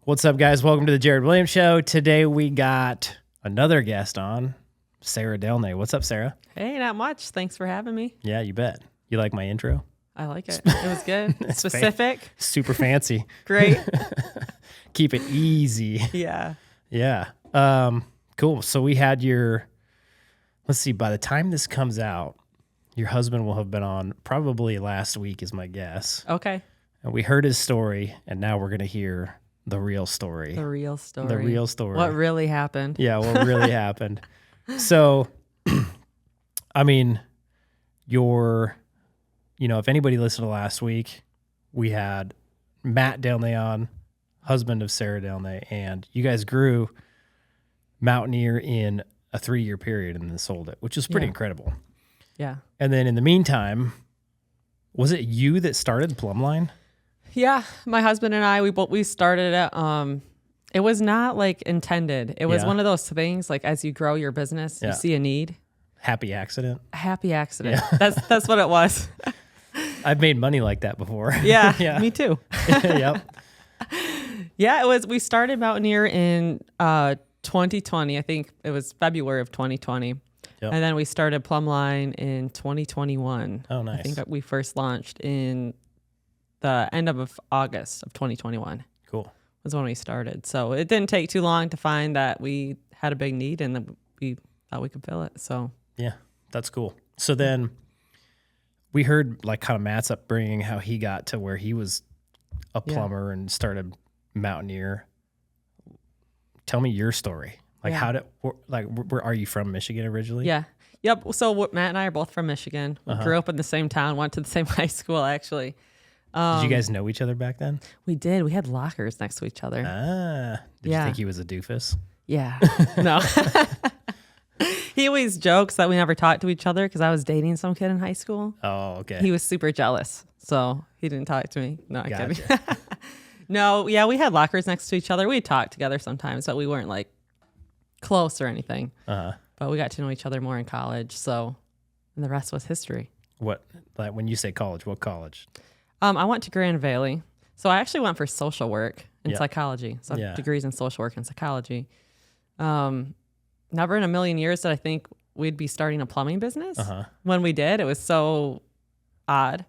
What's up, guys? Welcome to the Jared Williams Show. Today we got another guest on, Sarah Delnay. What's up, Sarah? Hey, not much. Thanks for having me. Yeah, you bet. You like my intro? I like it. It was good. Specific. Super fancy. Great. Keep it easy. Yeah. Yeah. Cool. So we had let's see, by the time this comes out, your husband will have been on probably last week is my guess. Okay. And we heard his story, and now we're going to hear the real story. The real story. The real story. What really happened. Yeah, what really happened. So, I mean, if anybody listened to last week, we had Matt Delnay on, husband of Sarah Delnay, and you guys grew Mountaineer in a 3-year period and then sold it, which is pretty incredible. Yeah. And then in the meantime, was it you that started Plumline? Yeah. My husband and I, we started it. It was not like intended. It was one of those things, like as you grow your business, you see a need. Happy accident. A happy accident. Yeah. That's what it was. I've made money like that before. Yeah. Yeah. Me too. Yep. Yeah, it was. We started Mountaineer in 2020. I think it was February of 2020. Yep. And then we started Plumline in 2021. Oh, nice. I think that we first launched in the end of August of 2021. Cool. Was when we started. So it didn't take too long to find that we had a big need and that we thought we could fill it. So yeah, that's cool. So then we heard like kind of Matt's upbringing, how he got to where he was a plumber and started Mountaineer. Tell me your story. Like where are you from? Michigan originally? Yeah. Yep. So Matt and I are both from Michigan. We grew up in the same town, went to the same high school actually. Did you guys know each other back then? We did. We had lockers next to each other. Did you think he was a doofus? Yeah. No. He always jokes that we never talked to each other because I was dating some kid in high school. Oh, okay. He was super jealous, so he didn't talk to me. No, I Gotcha. kidding. No, yeah, we had lockers next to each other. We'd talk together sometimes, but we weren't like close or anything. But we got to know each other more in college, and the rest was history. What, like when you say college, what college? I went to Grand Valley. So I actually went for social work and psychology. So I have degrees in social work and psychology. Never in a million years did I think we'd be starting a plumbing business. When we did, it was so odd.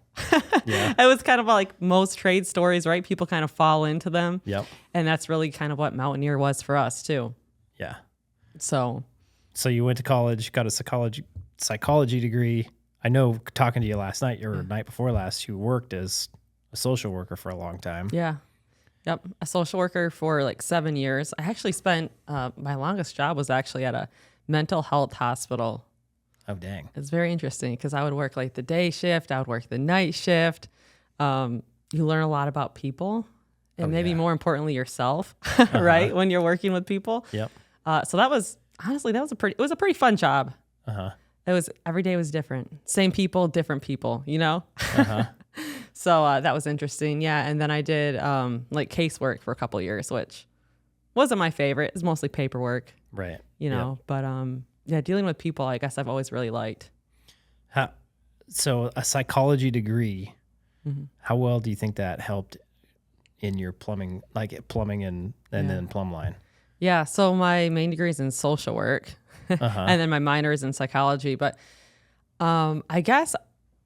Yeah. It was kind of like most trade stories, right? People kind of fall into them. Yep. And that's really kind of what Mountaineer was for us too. Yeah. So you went to college, got a psychology degree. I know talking to you last night, or night before last, you worked as a social worker for a long time. Yeah. Yep. A social worker for like 7 years. I actually spent, my longest job was actually at a mental health hospital. Oh, dang. It's very interesting because I would work like the day shift. I would work the night shift. You learn a lot about people and more importantly, yourself, right? When you're working with people. Yep. So that was, honestly, it was a pretty fun job. It was, every day was different. Same people, different people, you know? So that was interesting. Yeah. And then I did like casework for a couple of years, which wasn't my favorite. It was mostly paperwork. Right. You know, but dealing with people, I guess I've always really liked. So a psychology degree, how well do you think that helped in your plumbing, and then Plumline? Yeah. So my main degree is in social work and then my minor is in psychology. But I guess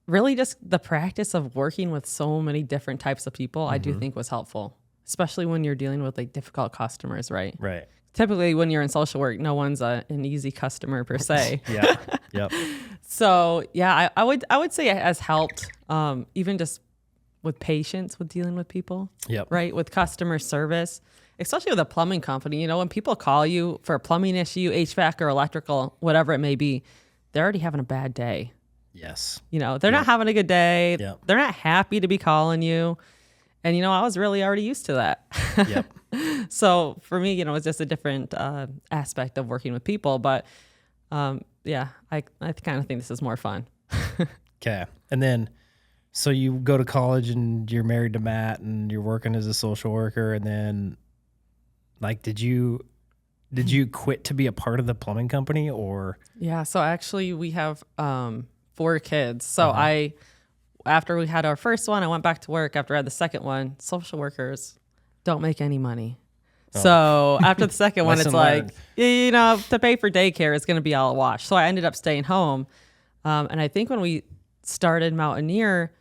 really just the practice of working with so many different types of people, I do think was helpful, especially when you're dealing with like difficult customers, right? Right. Typically when you're in social work, no one's an easy customer per se. Yeah. Yep. So yeah, I would say it has helped, even just with patience with dealing with people. Yep. Right. With customer service, especially with a plumbing company, you know, when people call you for a plumbing issue, HVAC or electrical, whatever it may be, they're already having a bad day. Yes. You know, they're not having a good day. Yep. They're not happy to be calling you. And, you know, I was really already used to that. Yep. So for me, you know, it's just a different aspect of working with people. But yeah, I kind of think this is more fun. Okay. And then, so you go to college and you're married to Matt and you're working as a social worker. And then like, did you quit to be a part of the plumbing company or? Yeah. So actually we have 4 kids. So after we had our first one, I went back to work. After I had the second one, social workers don't make any money. So after the second one, it's Lesson like, learned. you know, to pay for daycare is going to be all a wash. So I ended up staying home. And I think when we started Mountaineer,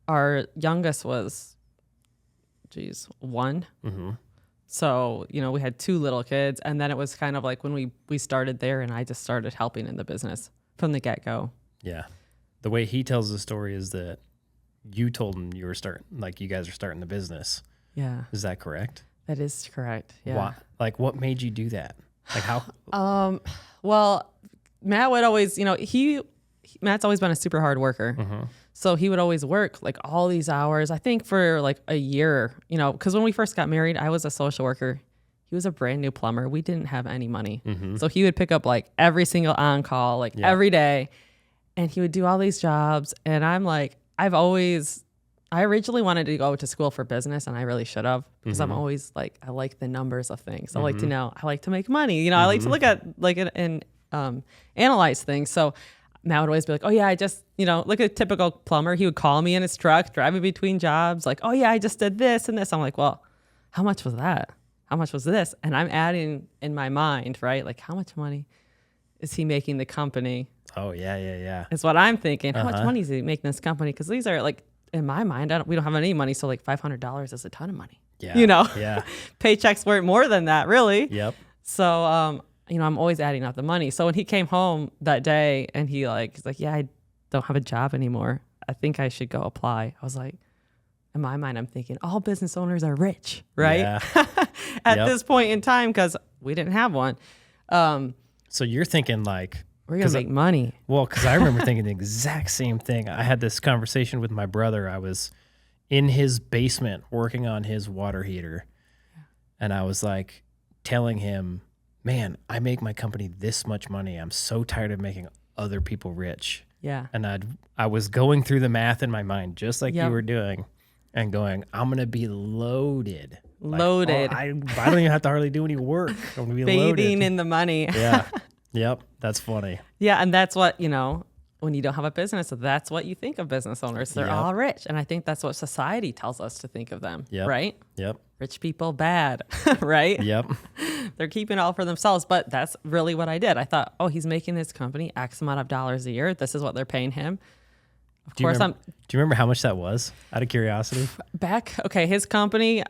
our youngest was, 1. Mm-hmm. So, you know, we had 2 little kids. And then it was kind of like when we started there and I just started helping in the business from the get-go. Yeah. The way he tells the story is that you told him you guys are starting the business. Yeah. Is that correct? That is correct. Yeah. Why? Like, what made you do that? Like, how? Well, Matt would always, you know, Matt's always been a super hard worker. Mm-hmm. So he would always work like all these hours, I think for like a year, you know, because when we first got married, I was a social worker. He was a brand new plumber. We didn't have any money. Mm-hmm. So he would pick up like every single on-call, like every day. And he would do all these jobs. And I'm like, I originally wanted to go to school for business, and I really should have, because I'm always like, I like the numbers of things. I like to know, I like to make money. You know, I like to look at like and analyze things. So Matt would always be like, oh yeah, I just, you know, look at a typical plumber. He would call me in his truck, driving between jobs, like, oh yeah, I just did this and this. I'm like, well, how much was that? How much was this? And I'm adding in my mind, right? Like, how much money is he making the company? Oh yeah. Is what I'm thinking. How much money is he making this company? Because these are like, in my mind, we don't have any money. So like $500 is a ton of money. Yeah. You know, Yeah. Paychecks weren't more than that, really. Yep. So, you know, I'm always adding up the money. So when he came home that day and he's like, yeah, I don't have a job anymore. I think I should go apply. I was like, in my mind, I'm thinking all business owners are rich, right? Yeah. At this point in time, because we didn't have one. So you're thinking like, we're going to make money. well, because I remember thinking the exact same thing. I had this conversation with my brother. I was in his basement working on his water heater. And I was like telling him, man, I make my company this much money. I'm so tired of making other people rich. Yeah. And I was going through the math in my mind, just like you were doing, and going, I'm going to be loaded. Loaded. I don't even have to hardly do any work. I'm going to be Bathing loaded. in the money. Yeah. Yep. That's funny. Yeah. And that's what, you know, when you don't have a business, that's what you think of business owners. They're all rich. And I think that's what society tells us to think of them. Yep. Right? Yep. Rich people, bad. Right? Yep. They're keeping it all for themselves. But that's really what I did. I thought, oh, he's making this company X amount of dollars a year. This is what they're paying him. Of course, do you remember how much that was, out of curiosity? His company,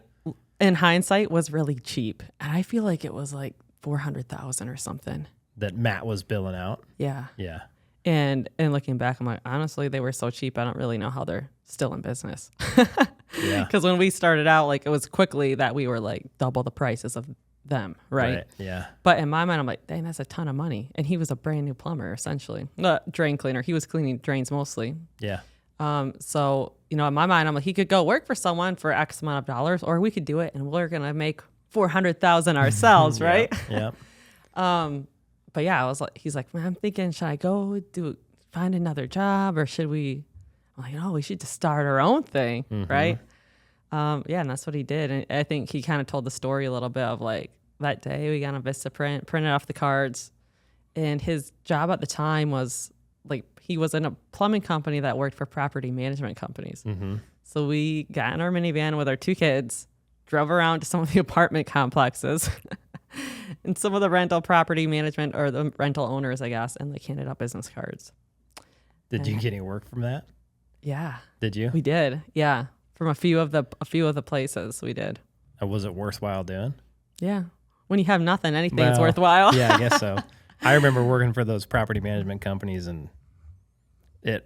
in hindsight, was really cheap. And I feel like it was like $400,000 or something. That Matt was billing out? Yeah. Yeah. And looking back, I'm like, honestly, they were so cheap. I don't really know how they're still in business. Yeah. Because when we started out, like, it was quickly that we were like double the prices of them, right? Yeah. But in my mind, I'm like, dang, that's a ton of money. And he was a brand new plumber, essentially. Drain cleaner. He was cleaning drains mostly. Yeah. So, you know, in my mind, I'm like, he could go work for someone for X amount of dollars, or we could do it and we're going to make $400,000 ourselves, right? Yeah. But yeah, I was like, he's like, man, I'm thinking, should I go find another job, or should we? I'm like, no, we should just start our own thing, right? Yeah, and that's what he did. And I think he kind of told the story a little bit of like that day we got on Vistaprint, printed off the cards, and his job at the time was like he was in a plumbing company that worked for property management companies. So we got in our minivan with our 2 kids, drove around to some of the apartment complexes. And some of the rental property management, or the rental owners, I guess, and like handed out business cards. Did you get any work from that? Yeah. Did you? We did. Yeah. From a few of the places we did. Was it worthwhile doing? Yeah. When you have nothing, anything's worthwhile. Yeah, I guess so. I remember working for those property management companies, and it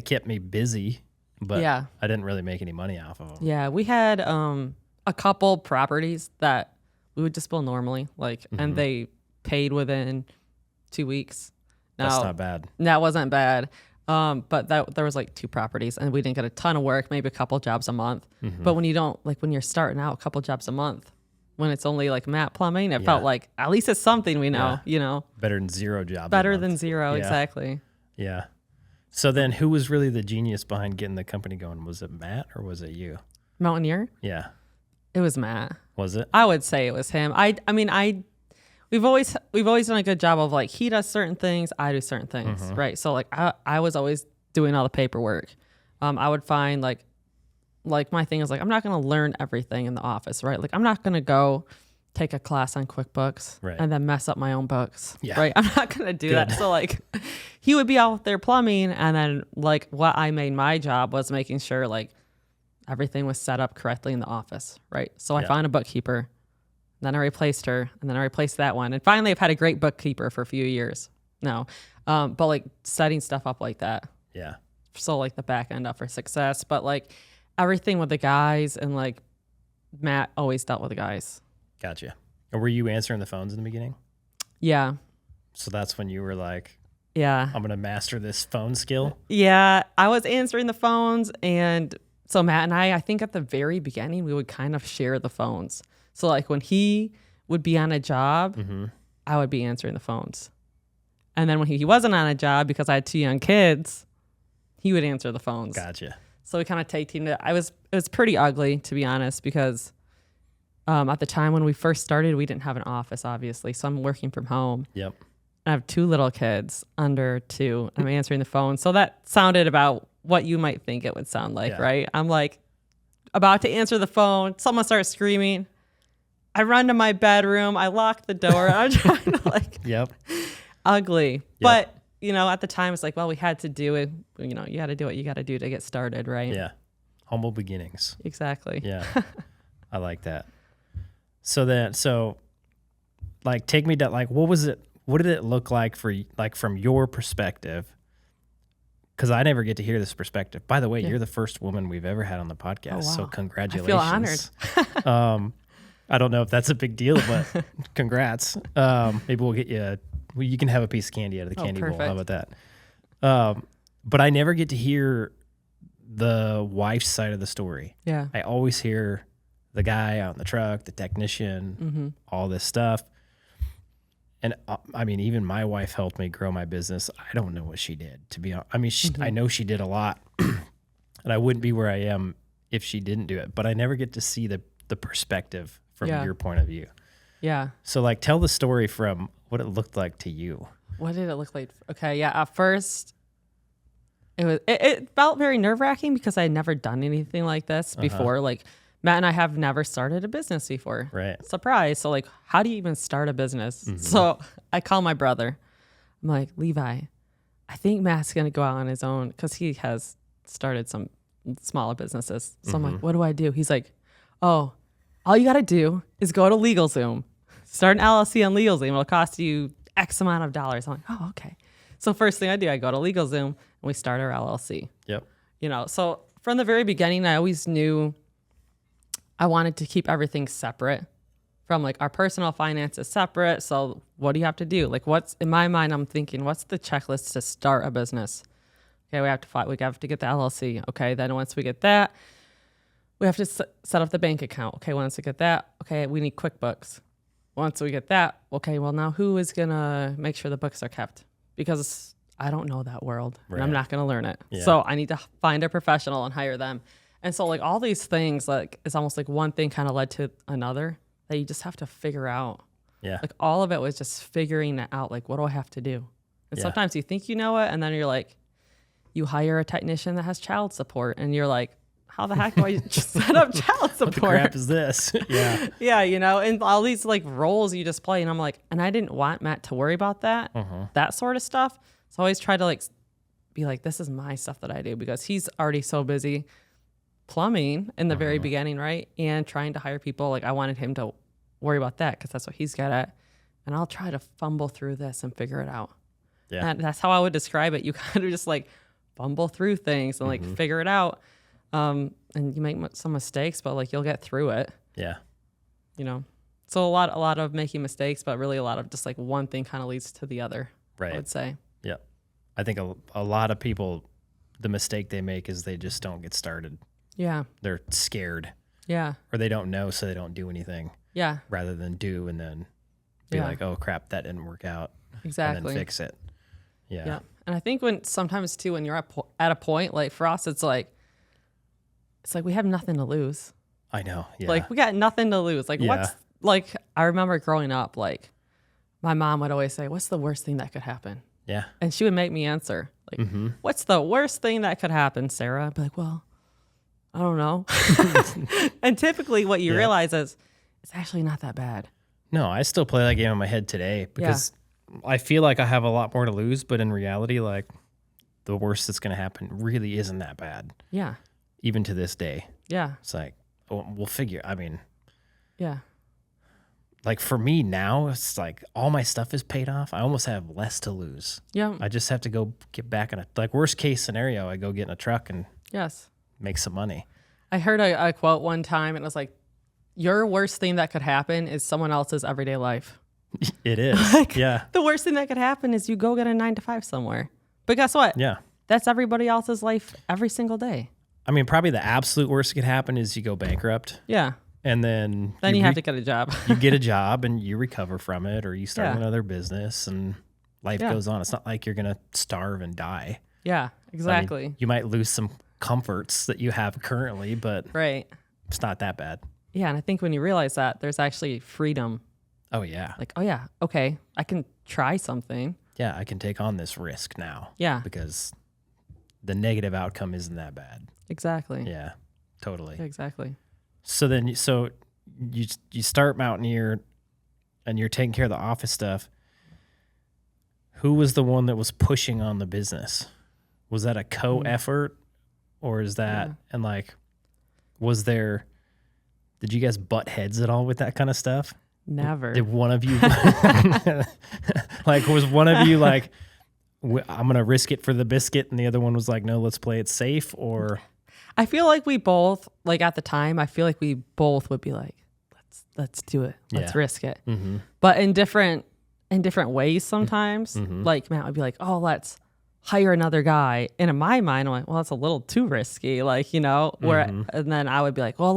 kept me busy, but I didn't really make any money off of them. Yeah. We had a couple properties that we would just bill normally, like, and they paid within 2 weeks. Now, that's not bad. That wasn't bad. But there was like 2 properties, and we didn't get a ton of work, maybe a couple jobs a month. But when you don't, like, when you're starting out, a couple jobs a month, when it's only like Matt Plumbing, it felt like at least it's something we know, you know. Better than 0 jobs. Better than 0, exactly. Yeah. So then who was really the genius behind getting the company going? Was it Matt or was it you? Mountaineer? Yeah. It was Matt. Was it? I would say it was him. We've always done a good job of like, he does certain things, I do certain things, right? So like I was always doing all the paperwork. I would find like like my thing is like, I'm not going to learn everything in the office, right? Like I'm not going to go take a class on QuickBooks and then mess up my own books, right? I'm not going to do that. So like he would be out there plumbing, and then like what I made my job was making sure like everything was set up correctly in the office, right? So I found a bookkeeper, then I replaced her, and then I replaced that one. And finally I've had a great bookkeeper for a few years now. But like setting stuff up like that. Yeah. So like the back end up for success, but like everything with the guys, and like Matt always dealt with the guys. Gotcha. Or were you answering the phones in the beginning? Yeah. So that's when you were like, yeah, I'm going to master this phone skill? Yeah. I was answering the phones, and so Matt and I think at the very beginning, we would kind of share the phones. So like when he would be on a job, I would be answering the phones. And then when he wasn't on a job, because I had 2 young kids, he would answer the phones. Gotcha. So we kind of take team. It was pretty ugly, to be honest, because at the time when we first started, we didn't have an office, obviously. So I'm working from home. Yep. I have 2 little kids under 2. I'm answering the phone. So that sounded about what you might think it would sound like, right? I'm like about to answer the phone. Someone starts screaming. I run to my bedroom. I lock the door. I'm trying to like ugly. Yep. But, you know, at the time it's like, well, we had to do it. You know, you got to do what you got to do to get started, right? Yeah. Humble beginnings. Exactly. Yeah. I like that. So like take me down, like what did it look like for like from your perspective? Because I never get to hear this perspective. By the way, you're the first woman we've ever had on the podcast. Oh, wow. So congratulations. I feel honored. I don't know if that's a big deal, but congrats. Maybe we'll get you you can have a piece of candy out of the candy bowl. How about that? But I never get to hear the wife's side of the story. Yeah. I always hear the guy out in the truck, the technician, all this stuff. And I mean, even my wife helped me grow my business. I don't know what she did, to be honest. I mean, I know she did a lot, and I wouldn't be where I am if she didn't do it. But I never get to see the perspective from your point of view. Yeah. So, like, tell the story from what it looked like to you. What did it look like? Okay, yeah. At first, it felt very nerve-wracking because I had never done anything like this before. Like, Matt and I have never started a business before. Right. Surprise. So like, how do you even start a business? So I call my brother. I'm like, Levi, I think Matt's going to go out on his own because he has started some smaller businesses. So I'm like, what do I do? He's like, oh, all you got to do is go to LegalZoom. Start an LLC on LegalZoom. It'll cost you X amount of dollars. I'm like, oh, okay. So first thing I do, I go to LegalZoom and we start our LLC. Yep. You know, so from the very beginning, I always knew I wanted to keep everything separate from like our personal finances separate. So what do you have to do? Like what's in my mind, I'm thinking, what's the checklist to start a business? Okay, we have to get the LLC. Okay, then once we get that, we have to set up the bank account. Okay, once we get that, okay, we need QuickBooks. Once we get that, okay, well now who is gonna make sure the books are kept? Because I don't know that world and I'm not gonna learn it. Yeah. So I need to find a professional and hire them. And so like all these things, like it's almost like one thing kind of led to another that you just have to figure out. Yeah. Like all of it was just figuring it out. Like, what do I have to do? And sometimes you think you know it, and then you're like, you hire a technician that has child support, and you're like, how the heck do I just set up child support? What the crap is this? Yeah. Yeah, you know, and all these like roles you just play. And I'm like, and I didn't want Matt to worry about that, that sort of stuff. So I always try to like be like, this is my stuff that I do, because he's already so busy plumbing in the very beginning, right? And trying to hire people. Like I wanted him to worry about that because that's what he's good at. And I'll try to fumble through this and figure it out. Yeah. And that's how I would describe it. You kind of just like fumble through things and like figure it out. And you make some mistakes, but like you'll get through it. Yeah. You know, so a lot of making mistakes, but really a lot of just like one thing kind of leads to the other. Right. I would say. Yeah. I think a lot of people, the mistake they make is they just don't get started. Yeah. They're scared. Yeah. Or they don't know, so they don't do anything. Yeah. Rather than do and then be like, oh crap, that didn't work out. Exactly. And then fix it. Yeah. Yeah. And I think sometimes too, when you're at a point, like for us, it's like we have nothing to lose. I know. Yeah. Like we got nothing to lose. Like what's like, I remember growing up, like my mom would always say, what's the worst thing that could happen? Yeah. And she would make me answer like, what's the worst thing that could happen, Sarah? I'd be like, well, I don't know. And typically what you realize is it's actually not that bad. No, I still play that game in my head today because I feel like I have a lot more to lose, but in reality, like the worst that's going to happen really isn't that bad. Yeah. Even to this day. Yeah. It's like, we'll figure, I mean. Yeah. Like for me now, it's like all my stuff is paid off. I almost have less to lose. Yeah. I just have to go get back in like worst case scenario, I go get in a truck and make some money. I heard a quote one time and it was like, your worst thing that could happen is someone else's everyday life. It is. Yeah. The worst thing that could happen is you go get a 9-to-5 somewhere. But guess what? Yeah. That's everybody else's life every single day. I mean, probably the absolute worst that could happen is you go bankrupt. Yeah. And then you have to get a job. You get a job and you recover from it, or you start another business and life goes on. It's not like you're going to starve and die. Yeah, exactly. I mean, you might lose some comforts that you have currently, but it's not that bad. Yeah, and I think when you realize that, there's actually freedom. Oh, yeah. Like, oh, yeah, okay, I can try something. Yeah, I can take on this risk now. Yeah. Because the negative outcome isn't that bad. Exactly. Yeah, totally. Exactly. So then, you start Mountaineer and you're taking care of the office stuff. Who was the one that was pushing on the business? Was that a co-effort or is that, and like, did you guys butt heads at all with that kind of stuff? Never. Did one of you, like, was one of you like, I'm going to risk it for the biscuit, and the other one was like, no, let's play it safe? Or I feel like we both, like at the time, I feel like we both would be like, let's do it. Let's risk it. Mm-hmm. But in different ways sometimes. Mm-hmm. Like Matt would be like, oh, let's hire another guy. And in my mind, I'm like, well, that's a little too risky. Like, and then I would be like, well,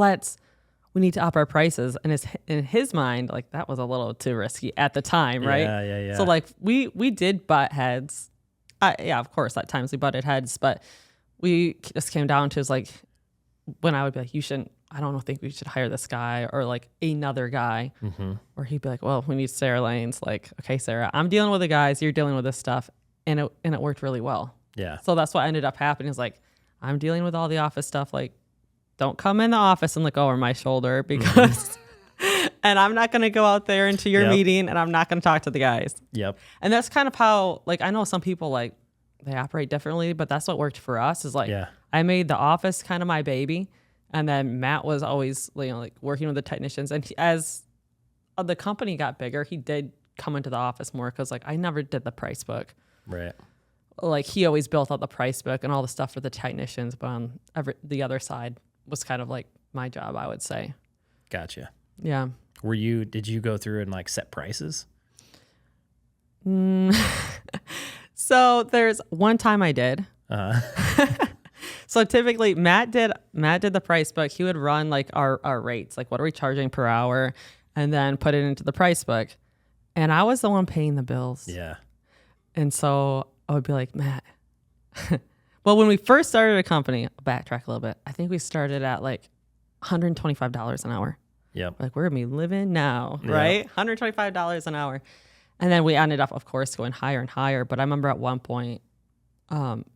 we need to up our prices. And in his mind, like that was a little too risky at the time, right? Yeah. So like we did butt heads. Of course, at times we butted heads, but we just came down to is like when I would be like, I don't think we should hire this guy or like another guy. Mm-hmm. Or he'd be like, well, we need Sarah Lanes. Like, okay, Sarah, I'm dealing with the guys, you're dealing with this stuff. And it worked really well. Yeah. So that's what ended up happening is like, I'm dealing with all the office stuff. Like, don't come in the office and look over my shoulder because, and I'm not going to go out there into your meeting and I'm not going to talk to the guys. Yep. And that's kind of how, like, I know some people like they operate differently, but that's what worked for us is like, I made the office kind of my baby. And then Matt was always, like working with the technicians. And as the company got bigger, he did come into the office more because like I never did the price book. Right. Like he always built out the price book and all the stuff for the technicians, but on the other side was kind of like my job, I would say. Gotcha. Yeah. Did you go through and like set prices? So there's one time I did. So typically Matt did the price book. He would run like our rates, like what are we charging per hour, and then put it into the price book. And I was the one paying the bills. Yeah. And so I would be like, Matt, well, when we first started a company, I'll backtrack a little bit. I think we started at like $125 an hour. Yep. Like we're gonna be living now, right? $125 an hour. And then we ended up, of course, going higher and higher. But I remember at one point,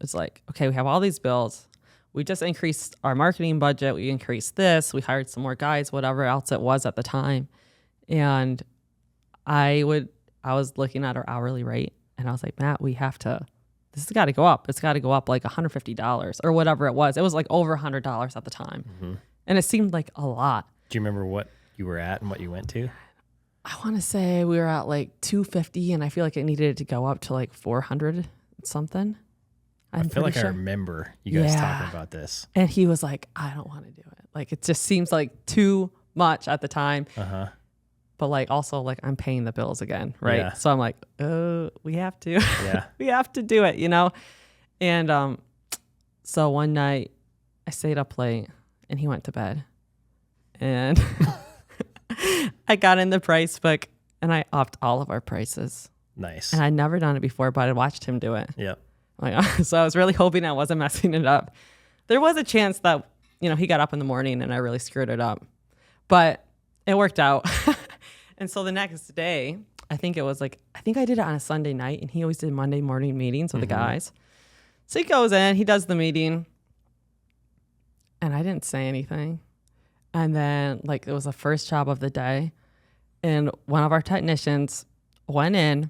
it's like, okay, we have all these bills. We just increased our marketing budget. We increased this. We hired some more guys, whatever else it was at the time. And I was looking at our hourly rate and I was like, Matt, this has got to go up. It's got to go up like $150 or whatever it was. It was like over $100 at the time. Mm-hmm. And it seemed like a lot. Do you remember what you were at and what you went to? I want to say we were at like 250 and I feel like it needed to go up to like 400 something. I feel like I remember you guys talking about this. And he was like, I don't want to do it. Like, it just seems like too much at the time. Uh-huh. But like, also like I'm paying the bills again. Right. Yeah. So I'm like, oh, we have to, we have to do it, And, so one night I stayed up late and he went to bed and I got in the price book and I upped all of our prices. Nice. And I'd never done it before, but I watched him do it. Yep. So I was really hoping I wasn't messing it up. There was a chance that, he got up in the morning and I really screwed it up, but it worked out. And so the next day, I think I did it on a Sunday night and he always did Monday morning meetings with the guys. So he goes in, he does the meeting And I didn't say anything. And then like it was the first job of the day. And one of our technicians went in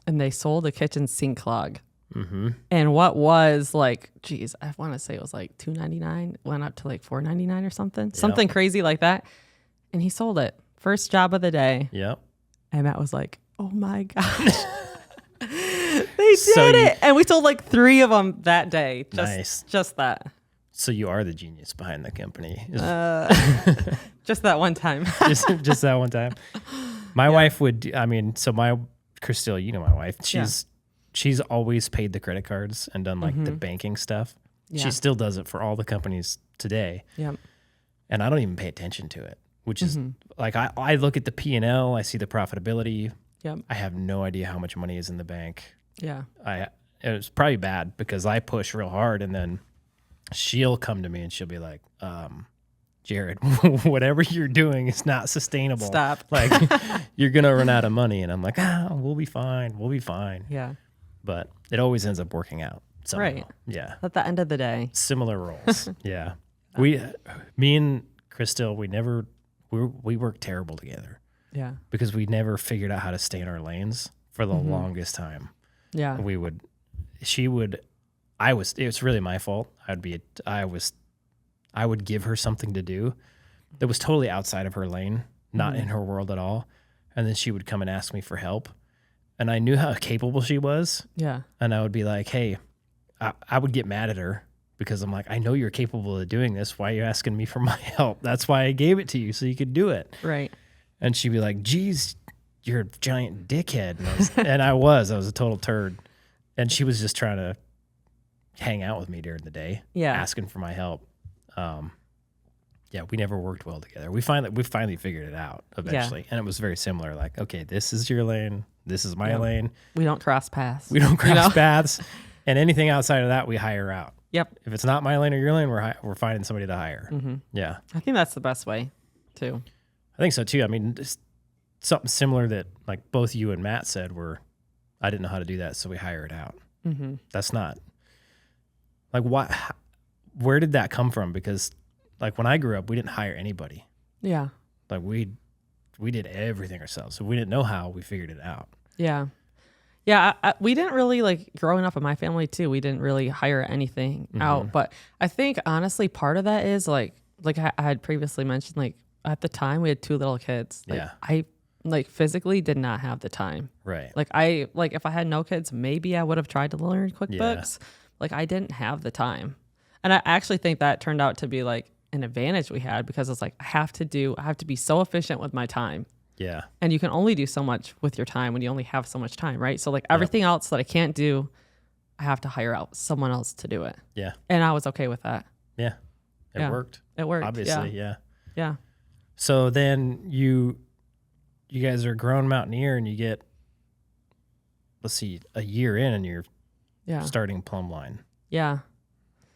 and they sold a kitchen sink clog. Mm-hmm. And what was like, geez, I want to say it was like $2.99, went up to like $4.99 or something, something crazy like that. And he sold it. First job of the day. Yep. And Matt was like, oh my gosh. They did it. And we sold like 3 of them that day. Just that. So you are the genius behind the company. Just that one time. just that one time. My wife would, Christelle, you know my wife. She's always paid the credit cards and done like the banking stuff. Yeah. She still does it for all the companies today. Yep. And I don't even pay attention to it, which is like I look at the P&L, I see the profitability. Yep. I have no idea how much money is in the bank. Yeah. It was probably bad because I push real hard and then she'll come to me and she'll be like, Jared, whatever you're doing is not sustainable. Stop. Like you're going to run out of money. And I'm like, we'll be fine. We'll be fine. Yeah. But it always ends up working out. Somehow. Right. Yeah. At the end of the day. Similar roles. Yeah. Me and Christelle, we work terrible together. Yeah. Because we never figured out how to stay in our lanes for the longest time. Yeah. It was really my fault. I would give her something to do that was totally outside of her lane, not in her world at all. And then she would come and ask me for help. And I knew how capable she was. Yeah. And I would be like, hey, I would get mad at her because I'm like, I know you're capable of doing this. Why are you asking me for my help? That's why I gave it to you so you could do it. Right. And she'd be like, geez, you're a giant dickhead. And I was a total turd. And she was just trying to hang out with me during the day, asking for my help. We never worked well together. We finally figured it out eventually. And it was very similar. Like, okay, this is your lane. This is my lane. We don't cross paths. Paths. And anything outside of that, we hire out. Yep. If it's not my lane or your lane, we're finding somebody to hire. Mm-hmm. Yeah. I think that's the best way too. I think so too. I mean, something similar that like both you and Matt said I didn't know how to do that, so we hire it out. Mm-hmm. That's not like where did that come from? Because like when I grew up, we didn't hire anybody. Yeah. Like we did everything ourselves. So we didn't know how, we figured it out. Yeah. Yeah. We didn't really like growing up in my family too. We didn't really hire anything out, but I think honestly part of that is like I had previously mentioned, like at the time we had 2 little kids. Like, I like physically did not have the time. Right. Like if I had no kids, maybe I would have tried to learn QuickBooks. Yeah. Like I didn't have the time. And I actually think that turned out to be like an advantage we had because it's like I have to be so efficient with my time. Yeah. And you can only do so much with your time when you only have so much time, right? So like everything else that I can't do, I have to hire out someone else to do it. Yeah. And I was okay with that. Yeah. It worked. It worked. Obviously, yeah. Yeah. So then you guys are a grown mountaineer and you get, let's see, a year in and you're starting Plum Line. Yeah.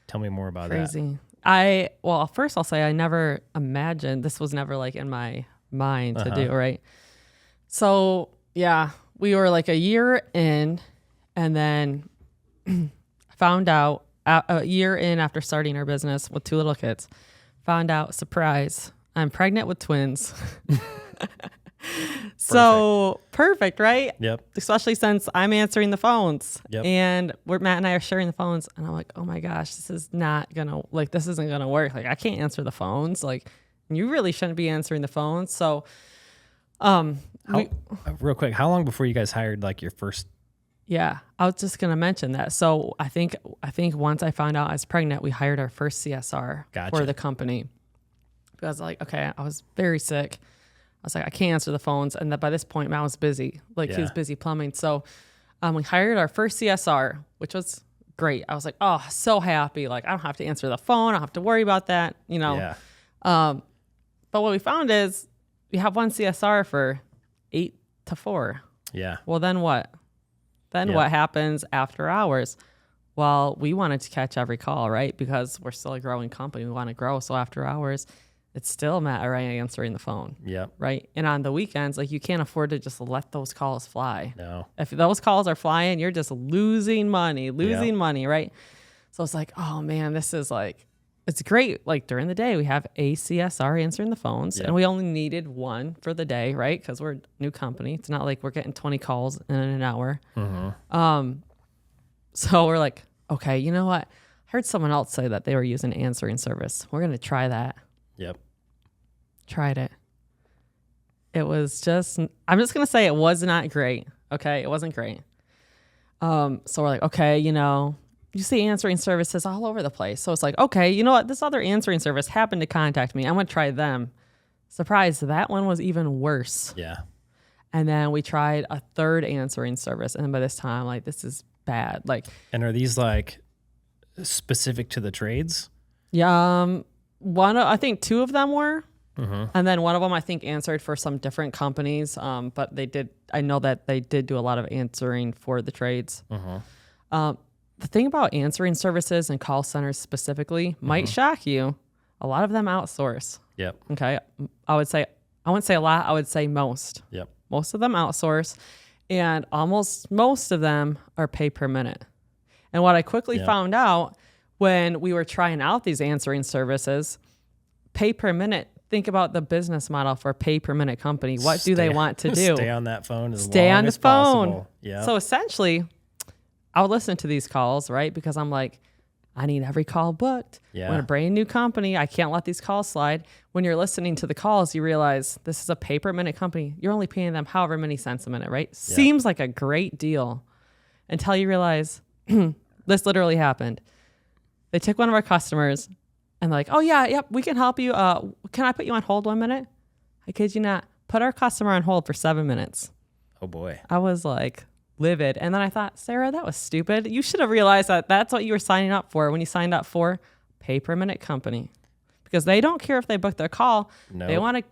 Tell me more about Crazy. First I'll say I never imagined, this was never like in my mind to do, right? So yeah, we were like a year in and then found out a year in after starting our business with 2 little kids, found out, surprise, I'm pregnant with twins. So perfect, right? Yep. Especially since I'm answering the phones. Yep. And Matt and I are sharing the phones, and I'm like, oh my gosh, this isn't gonna work. Like I can't answer the phones. Like you really shouldn't be answering the phones. So, real quick, how long before you guys hired like your first? Yeah, I was just gonna mention that. So I think once I found out I was pregnant, we hired our first CSR for the company. Because like, okay, I was very sick. I was like, I can't answer the phones. And that by this point, Matt was busy. Like he was busy plumbing. So we hired our first CSR, which was great. I was like, oh, so happy. Like I don't have to answer the phone. I don't have to worry about that, you know. Yeah. But what we found is we have one CSR for 8 to 4. Yeah. Well, then what? What happens after hours? Well, we wanted to catch every call, right? Because we're still a growing company. We want to grow. So after hours, it's still Matt or I answering the phone. Yep. Right. And on the weekends, like you can't afford to just let those calls fly. No. If those calls are flying, you're just losing money, right? So it's like, oh man, this is like, it's great. Like during the day, we have a CSR answering the phones, and we only needed one for the day, right? Because we're a new company. It's not like we're getting 20 calls in an hour. So we're like, okay, you know what? I heard someone else say that they were using answering service. We're going to try that. Yep. Tried it. It was just, I'm just going to say it was not great. Okay. It wasn't great. So we're like, okay, you see answering services all over the place. So it's like, okay, you know what? This other answering service happened to contact me. I'm going to try them. Surprise, that one was even worse. Yeah. And then we tried a third answering service. And by this time, like, this is bad. Like, and are these like specific to the trades? Yeah. I think two of them were. And then one of them, I think, answered for some different companies. But I know that they did do a lot of answering for the trades. The thing about answering services and call centers specifically might shock you. A lot of them outsource. Yep. Okay. I wouldn't say a lot. I would say most. Yep. Most of them outsource, and almost most of them are pay per minute. And what I quickly found out when we were trying out these answering services, pay per minute, think about the business model for a pay per minute company. What do they want to do? Stay on that phone as long as possible. Yeah. So essentially, I would listen to these calls, right? Because I'm like, I need every call booked. Yeah. We're a brand new company. I can't let these calls slide. When you're listening to the calls, you realize this is a pay per minute company. You're only paying them however many cents a minute, right? Yeah. Seems like a great deal until you realize this literally happened. They took one of our customers and like, oh yeah, yep, we can help you. Can I put you on hold 1 minute? I kid you not. Put our customer on hold for 7 minutes. Oh boy. I was like livid. And then I thought, Sarah, that was stupid. You should have realized that that's what you were signing up for when you signed up for pay per minute company, because they don't care if they book their call. Nope. They want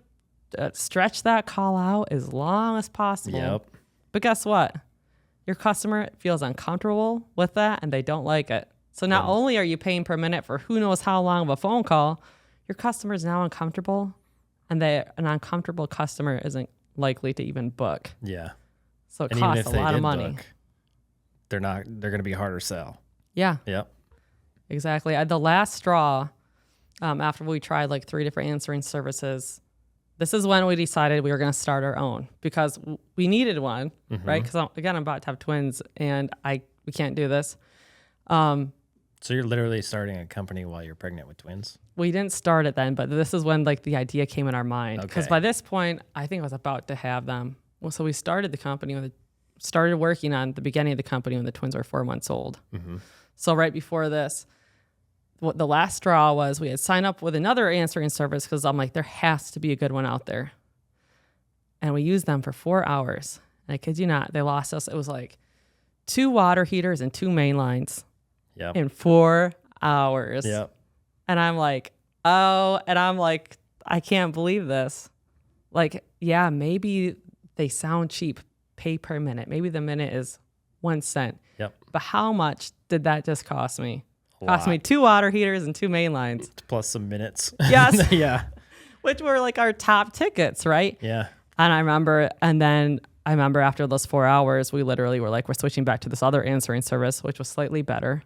to stretch that call out as long as possible. Yep. But guess what? Your customer feels uncomfortable with that and they don't like it. So not only are you paying per minute for who knows how long of a phone call, your customer is now uncomfortable, and an uncomfortable customer isn't likely to even book. Yeah. So it costs a lot of money. Book, they're going to be a harder sell. Yeah. Yep. Exactly. The last straw, after we tried like 3 different answering services, this is when we decided we were going to start our own, because we needed one, right? Because again, I'm about to have twins and we can't do this. So you're literally starting a company while you're pregnant with twins? We didn't start it then, but this is when like the idea came in our mind. Because by this point, I think I was about to have them. Well, so we started the company, started working on the beginning of the company when the twins were 4 months old. So right before this, what the last straw was, we had signed up with another answering service because I'm like, there has to be a good one out there. And we used them for 4 hours. And I kid you not, they lost us. It was like 2 water heaters and 2 main lines in 4 hours. Yep. And I'm like, oh, and I'm like, I can't believe this. Like, yeah, maybe they sound cheap, pay per minute. Maybe the minute is 1 cent. Yep. But how much did that just cost me? Cost me 2 water heaters and 2 main lines. Plus some minutes. Yes. Yeah. Which were like our top tickets, right? Yeah. And I remember after those 4 hours, we literally were like, we're switching back to this other answering service, which was slightly better.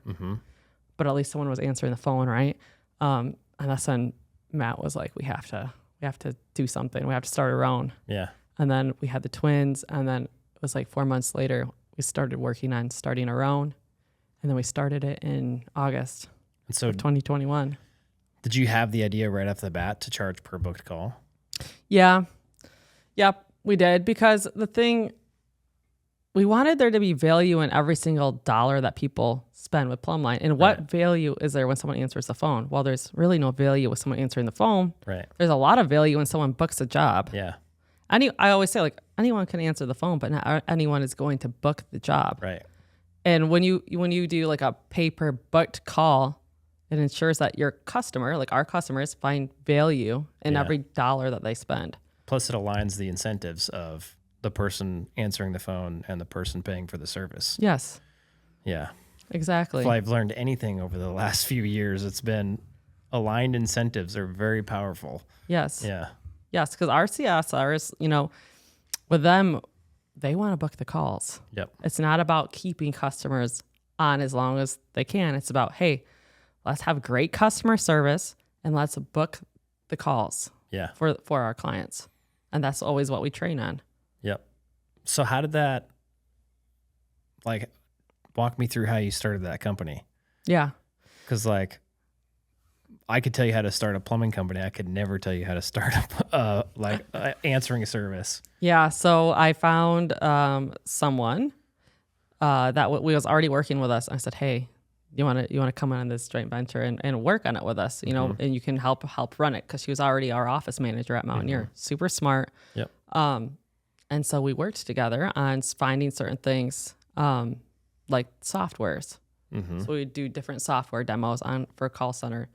But at least someone was answering the phone, right? And that's when Matt was like, we have to do something. We have to start our own. Yeah. And then we had the twins. And then it was like 4 months later, we started working on starting our own. And then we started it in August of 2021. Did you have the idea right off the bat to charge per booked call? Yeah. Yep, we did. Because we wanted there to be value in every single dollar that people spend with Plumline. And what value is there when someone answers the phone? Well, there's really no value with someone answering the phone. Right. There's a lot of value when someone books a job. Yeah. I always say, like, anyone can answer the phone, but not anyone is going to book the job. Right. And when you do like a pay per booked call, it ensures that your customer, like our customers, find value in every dollar that they spend. Plus, it aligns the incentives of the person answering the phone and the person paying for the service. Yes. Yeah. Exactly. If I've learned anything over the last few years, it's been aligned incentives are very powerful. Yes. Yeah. Yes, because our CSRs, with them, they want to book the calls. Yep. It's not about keeping customers on as long as they can. It's about, hey, let's have great customer service and let's book the calls for our clients. And that's always what we train on. Yep. So how did that, like, walk me through how you started that company? Yeah. Because, like, I could tell you how to start a plumbing company. I could never tell you how to start answering service. Yeah. So I found someone that was already working with us. I said, hey, you want to come on this joint venture and work on it with us, you know, and you can help run it, because she was already our office manager at Mountaineer. Super smart. Yep. And so we worked together on finding certain things, like softwares. So we do different software demos for call center.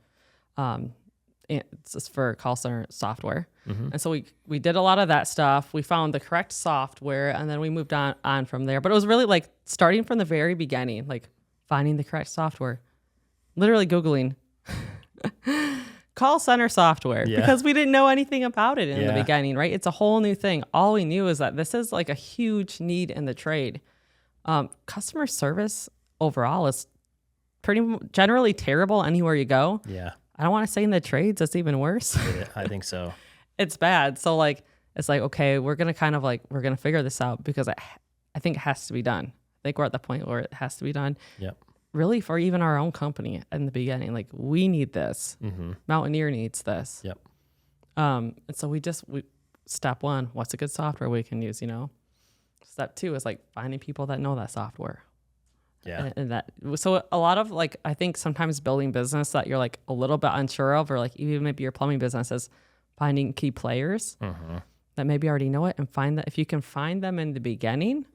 It's just for call center software. And so we did a lot of that stuff. We found the correct software, and then we moved on from there. But it was really like starting from the very beginning, like finding the correct software, literally Googling call center software, because we didn't know anything about it in the beginning, right? It's a whole new thing. All we knew is that this is like a huge need in the trade. Customer service overall is generally terrible anywhere you go. Yeah. I don't want to say in the trades, it's even worse. I think so. It's bad. So like, it's like, okay, we're going to figure this out, because I think it has to be done. I think we're at the point where it has to be done. Yep. Really, for even our own company in the beginning, like, we need this. Mountaineer needs this. Yep. And so we step one, what's a good software we can use, you know? Step two is like finding people that know that software. Yeah. And so a lot of, like, I think sometimes building business that you're like a little bit unsure of, or like even maybe your plumbing business, is finding key players that maybe already know it, and find that if you can find them in the beginning,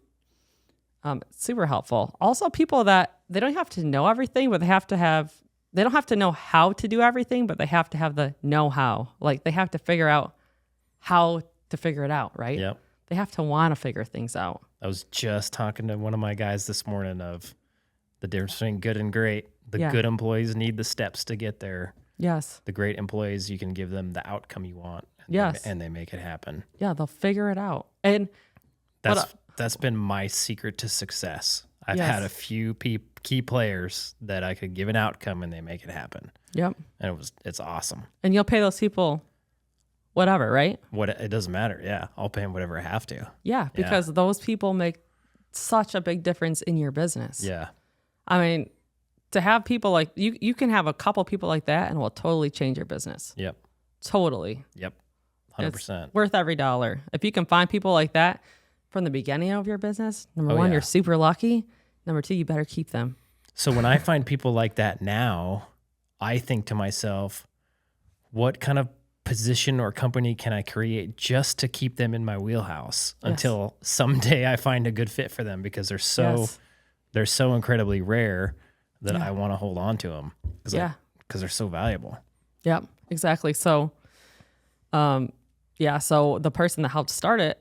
it's super helpful. Also, people that they don't have to know everything, but they don't have to know how to do everything, but they have to have the know-how. Like, they have to figure out how to figure it out, right? Yep. They have to want to figure things out. I was just talking to one of my guys this morning of the difference between good and great. The good employees need the steps to get there. Yes. The great employees, you can give them the outcome you want. And they make it happen. Yeah, they'll figure it out. And that's been my secret to success. I've had a few key players that I could give an outcome and they make it happen. Yep. And it's awesome. And you'll pay those people whatever, right? It doesn't matter. Yeah. I'll pay them whatever I have to. Yeah, because those people make such a big difference in your business. Yeah. I mean, to have people like you can have a couple people like that and it will totally change your business. Yep. Totally. Yep. 100%. It's worth every dollar. If you can find people like that from the beginning of your business, number one, you're super lucky. Number two, you better keep them. So when I find people like that now, I think to myself, what kind of position or company can I create just to keep them in my wheelhouse until someday I find a good fit for them, because they're so incredibly rare that I want to hold on to them because they're so valuable. Yep, exactly. So, so the person that helped start it,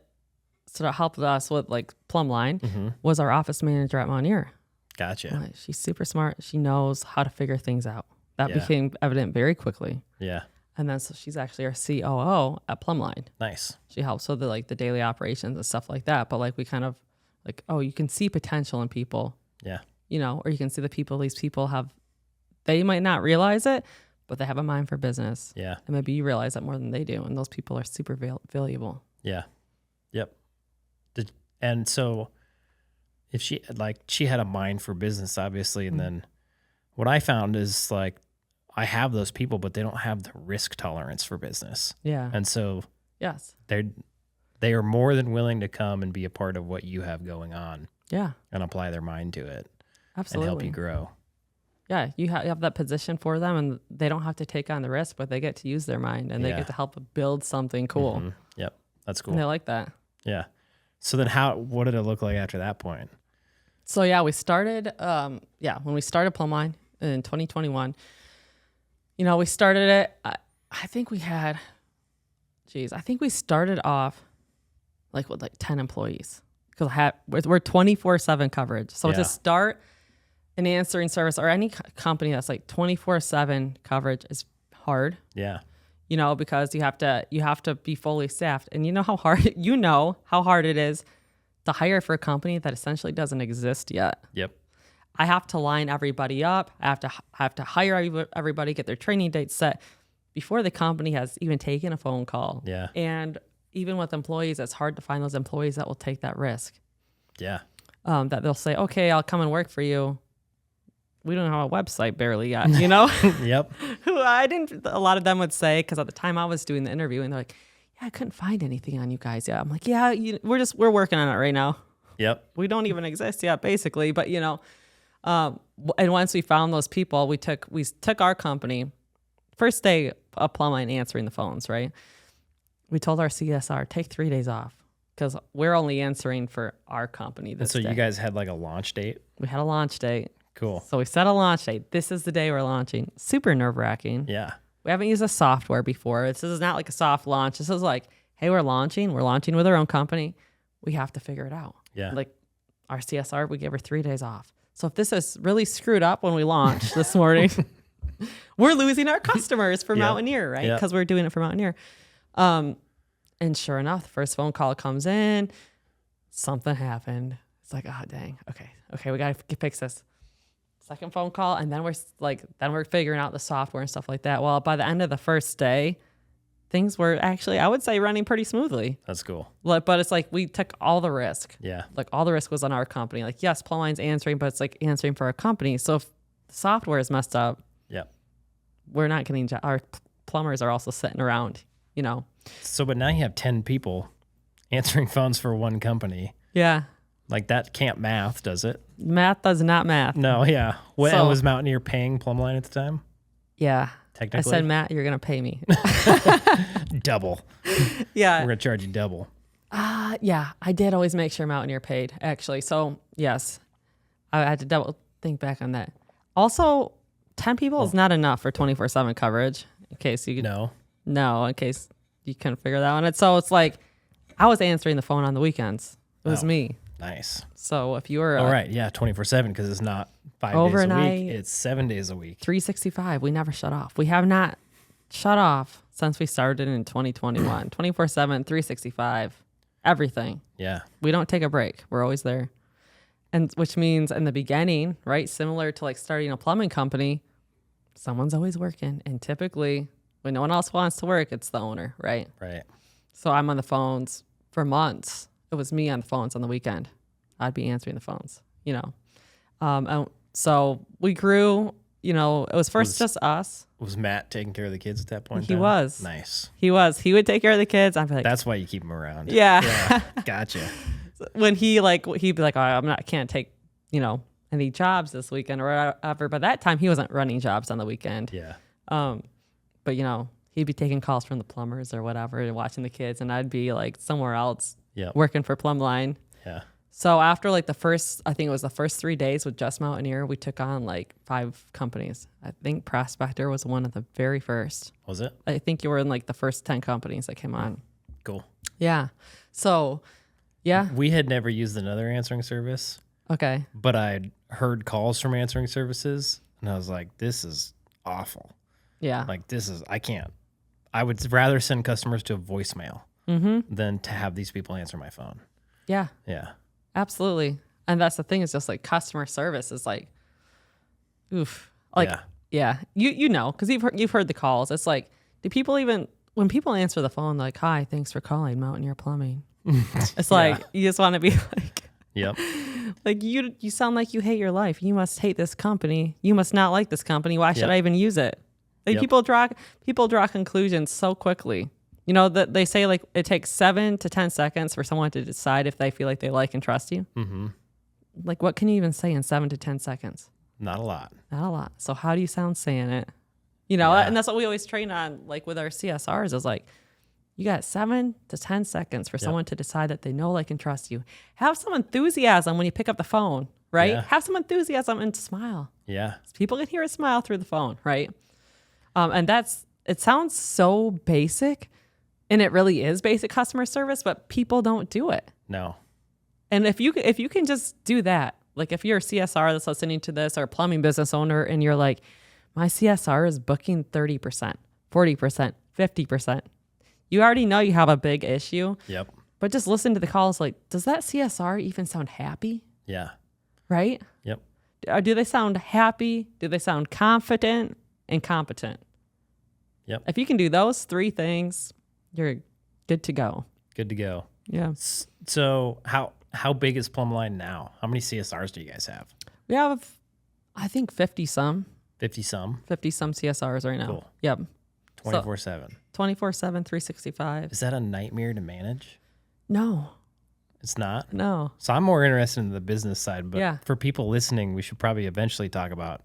helped us with like Plumline, was our office manager at Mountaineer. Gotcha. She's super smart. She knows how to figure things out. That became evident very quickly. Yeah. And then so she's actually our COO at Plumline. Nice. She helps with the daily operations and stuff like that. But like we kind of like, you can see potential in people. Yeah. You know, or you can see these people they might not realize it, but they have a mind for business. Yeah. And maybe you realize that more than they do. And those people are super valuable. Yeah. Yep. And so if she had a mind for business, obviously. And then what I found is like, I have those people, but they don't have the risk tolerance for business. Yeah. And so they are more than willing to come and be a part of what you have going on. Yeah. And apply their mind to it. Absolutely. And help you grow. Yeah. You have that position for them, and they don't have to take on the risk, but they get to use their mind, and they get to help build something cool. Yep. That's cool. And they like that. Yeah. So then what did it look like after that point? So we started, when we started Plumline in 2021, we started it, I think we started off with 10 employees, because we're 24/7 coverage. So to start an answering service or any company that's 24/7 coverage is hard. Yeah. Because you have to be fully staffed, and you know how hard it is to hire for a company that essentially doesn't exist yet. Yep. I have to line everybody up. I have to hire everybody, get their training dates set before the company has even taken a phone call. Yeah. And even with employees, it's hard to find those employees that will take that risk. Yeah. That they'll say, okay, I'll come and work for you. We don't have a website barely yet, you know? Yep. A lot of them would say, because at the time I was doing the interview, and they're like, yeah, I couldn't find anything on you guys yet. I'm like, yeah, we're working on it right now. Yep. We don't even exist yet, basically. But, you know, and once we found those people, we took our company, first day of Plumline answering the phones, right? We told our CSR, take 3 days off because we're only answering for our company this day. You guys had like a launch date? We had a launch date. Cool. So we set a launch date. This is the day we're launching. Super nerve-wracking. Yeah. We haven't used a software before. This is not like a soft launch. This is like, hey, we're launching with our own company. We have to figure it out. Yeah. Like our CSR, we gave her 3 days off. So if this is really screwed up when we launch this morning, we're losing our customers for Mountaineer, right? Because we're doing it for Mountaineer. And sure enough, the first phone call comes in, something happened. It's like, oh, dang. Okay, we got to fix this. Second phone call, and then we're figuring out the software and stuff like that. Well, by the end of the first day, things were actually, I would say, running pretty smoothly. That's cool. But it's like we took all the risk. Yeah. Like all the risk was on our company. Like, yes, Plumline's answering, but it's like answering for our company. So if the software is messed up, we're not getting, our plumbers are also sitting around, you know. So, but now you have 10 people answering phones for one company. Yeah. Like that can't math, does it? Math does not math. No, yeah. And was Mountaineer paying Plumline at the time? Yeah. Technically? I said, Matt, you're going to pay me. Double. Yeah. We're going to charge you double. Yeah. I did always make sure Mountaineer paid, actually. So, yes. I had to double think back on that. Also, 10 people is not enough for 24/7 coverage, in case you could. No, in case you couldn't figure that one out. So, it's like, I was answering the phone on the weekends. It was me. Nice. So if you were... All right, yeah, 24/7 because it's not 5 overnight, days a week. It's 7 days a week. 365. We never shut off. We have not shut off since we started in 2021. 24/7, 365, everything. Yeah. We don't take a break. We're always there. And which means in the beginning, right, similar to like starting a plumbing company, someone's always working. And typically when no one else wants to work, it's the owner, right? Right. So I'm on the phones for months. It was me on the phones on the weekend. I'd be answering the phones, you know. And so we grew, you know, it was just us. Was Matt taking care of the kids at that point? He was. Nice. He was. He would take care of the kids. I'd be like, that's why you keep him around. Yeah. Gotcha. When he'd be like, oh, can't take, you know, any jobs this weekend or whatever. But that time he wasn't running jobs on the weekend. Yeah. But you know, he'd be taking calls from the plumbers or whatever and watching the kids, and I'd be like somewhere else. Yep. Working for Plumline. Yeah. So after like the first 3 days with just Mountaineer, we took on like 5 companies. I think Prospector was one of the very first. Was it? I think you were in like the first 10 companies that came on. Cool. Yeah. So, yeah. We had never used another answering service. Okay. But I'd heard calls from answering services, and I was like, this is awful. Yeah. Like, I would rather send customers to a voicemail. Than to have these people answer my phone. Yeah. Yeah. Absolutely. And that's the thing, is just like customer service is like, oof. Like, yeah. You know, because you've heard the calls. It's like, do people even, when people answer the phone, like, hi, thanks for calling Mountaineer Plumbing. It's like, you just want to be like, yep. Like you sound like you hate your life. You must hate this company. You must not like this company. Why should I even use it? Like people draw conclusions so quickly. You know, that they say like it takes 7 to 10 seconds for someone to decide if they feel like they like and trust you. Mm-hmm. Like, what can you even say in 7 to 10 seconds? Not a lot. Not a lot. So how do you sound saying it? You know, and that's what we always train on, like with our CSRs, is like, you got 7 to 10 seconds for someone to decide that they know, like, and trust you. Have some enthusiasm when you pick up the phone, right? Yeah. Have some enthusiasm and smile. Yeah. People can hear a smile through the phone, right? And it sounds so basic. And it really is basic customer service, but people don't do it. No. And if you can just do that, like if you're a CSR that's listening to this or a plumbing business owner and you're like, my CSR is booking 30%, 40%, 50%. You already know you have a big issue. Yep. But just listen to the calls like, does that CSR even sound happy? Yeah. Right? Yep. Do they sound happy? Do they sound confident and competent? Yep. If you can do those 3 things, you're good to go. Good to go. Yeah. So how big is Plumline now? How many CSRs do you guys have? We have, I think, 50 some 50 some. CSRs right now. Cool. Yep. 24/7. 24/7, 365. Is that a nightmare to manage? No. It's not? No. So I'm more interested in the business side, but Yeah. for people listening, we should probably eventually talk about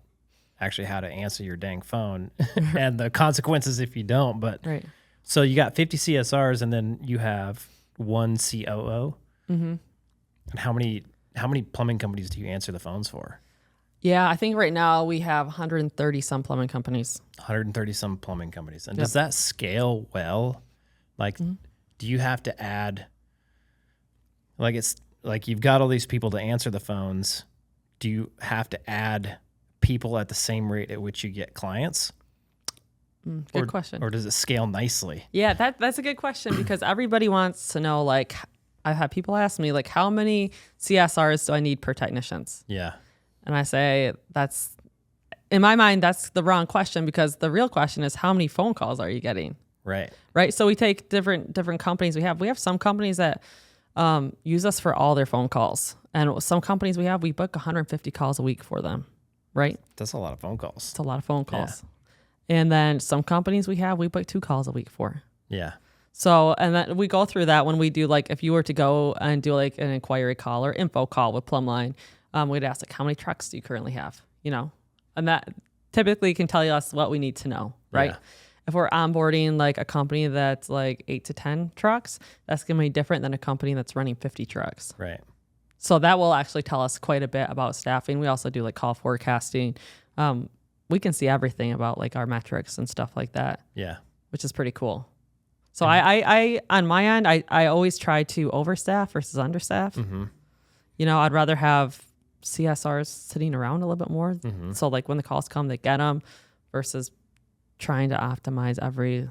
actually how to answer your dang phone and the consequences if you don't. But Right. so you got 50 CSRs and then you have 1 COO. Mm-hmm. And how many plumbing companies do you answer the phones for? Yeah, I think right now we have 130 some plumbing companies. 130 some plumbing companies. And Yep. does that scale well? Like, do you have to add, like it's like you've got all these people to answer the phones. Do you have to add people at the same rate at which you get clients? Good question. Or does it scale nicely? Yeah, that's a good question because everybody wants to know, like, I've had people ask me, like, how many CSRs do I need per technicians? Yeah. And I say in my mind, that's the wrong question because the real question is how many phone calls are you getting? Right. Right. So we take different companies. We have some companies that use us for all their phone calls. And some companies we book 150 calls a week for them. Right. That's a lot of phone calls. It's a lot of phone calls. Yeah. And then some companies we book 2 calls a week for. Yeah. So, and then we go through that when we do, like, if you were to go and do like an inquiry call or info call with Plumline, we'd ask, like, how many trucks do you currently have? You know, and that typically can tell us what we need to know, right? Yeah. If we're onboarding like a company that's like 8 to 10 trucks, that's going to be different than a company that's running 50 trucks. Right. So that will actually tell us quite a bit about staffing. We also do like call forecasting. We can see everything about like our metrics and stuff like that. Yeah. Which is pretty cool. So I on my end, I always try to overstaff versus understaff. Mm-hmm. You know, I'd rather have CSRs sitting around a little bit more. Mm-hmm. So like when the calls come, they get them versus trying to optimize every,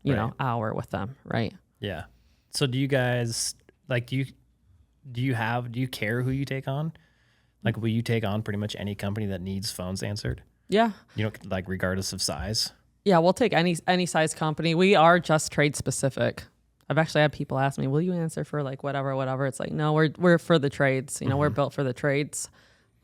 you know, hour with them. Right. Yeah. So do you guys, like, do you care who you take on? Like, will you take on pretty much any company that needs phones answered? Yeah. You know, like regardless of size? Yeah, we'll take any size company. We are just trade specific. I've actually had people ask me, "Will you answer for like whatever?" It's like, no, we're for the trades. You know, we're built for the trades.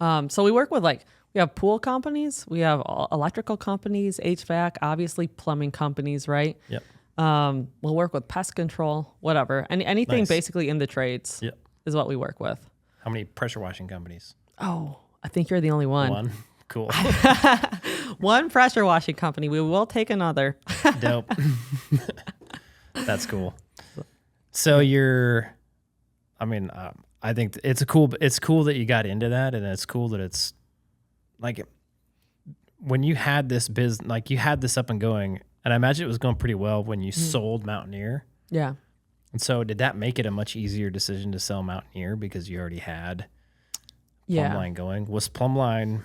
So we work with we have pool companies, we have electrical companies, HVAC, obviously plumbing companies, right? Yep. We'll work with pest control, whatever, anything Nice. basically in the trades. Yep. Is what we work with. How many pressure washing companies? Oh, I think you're the only one. One. Cool. One pressure washing company. We will take another. Dope. That's cool. So I think it's cool that you got into that, and it's cool that it's like when you had this business, like you had this up and going, and I imagine it was going pretty well when you sold Mountaineer. Yeah. And so did that make it a much easier decision to sell Mountaineer because you already had Plumline going? Was Plumline,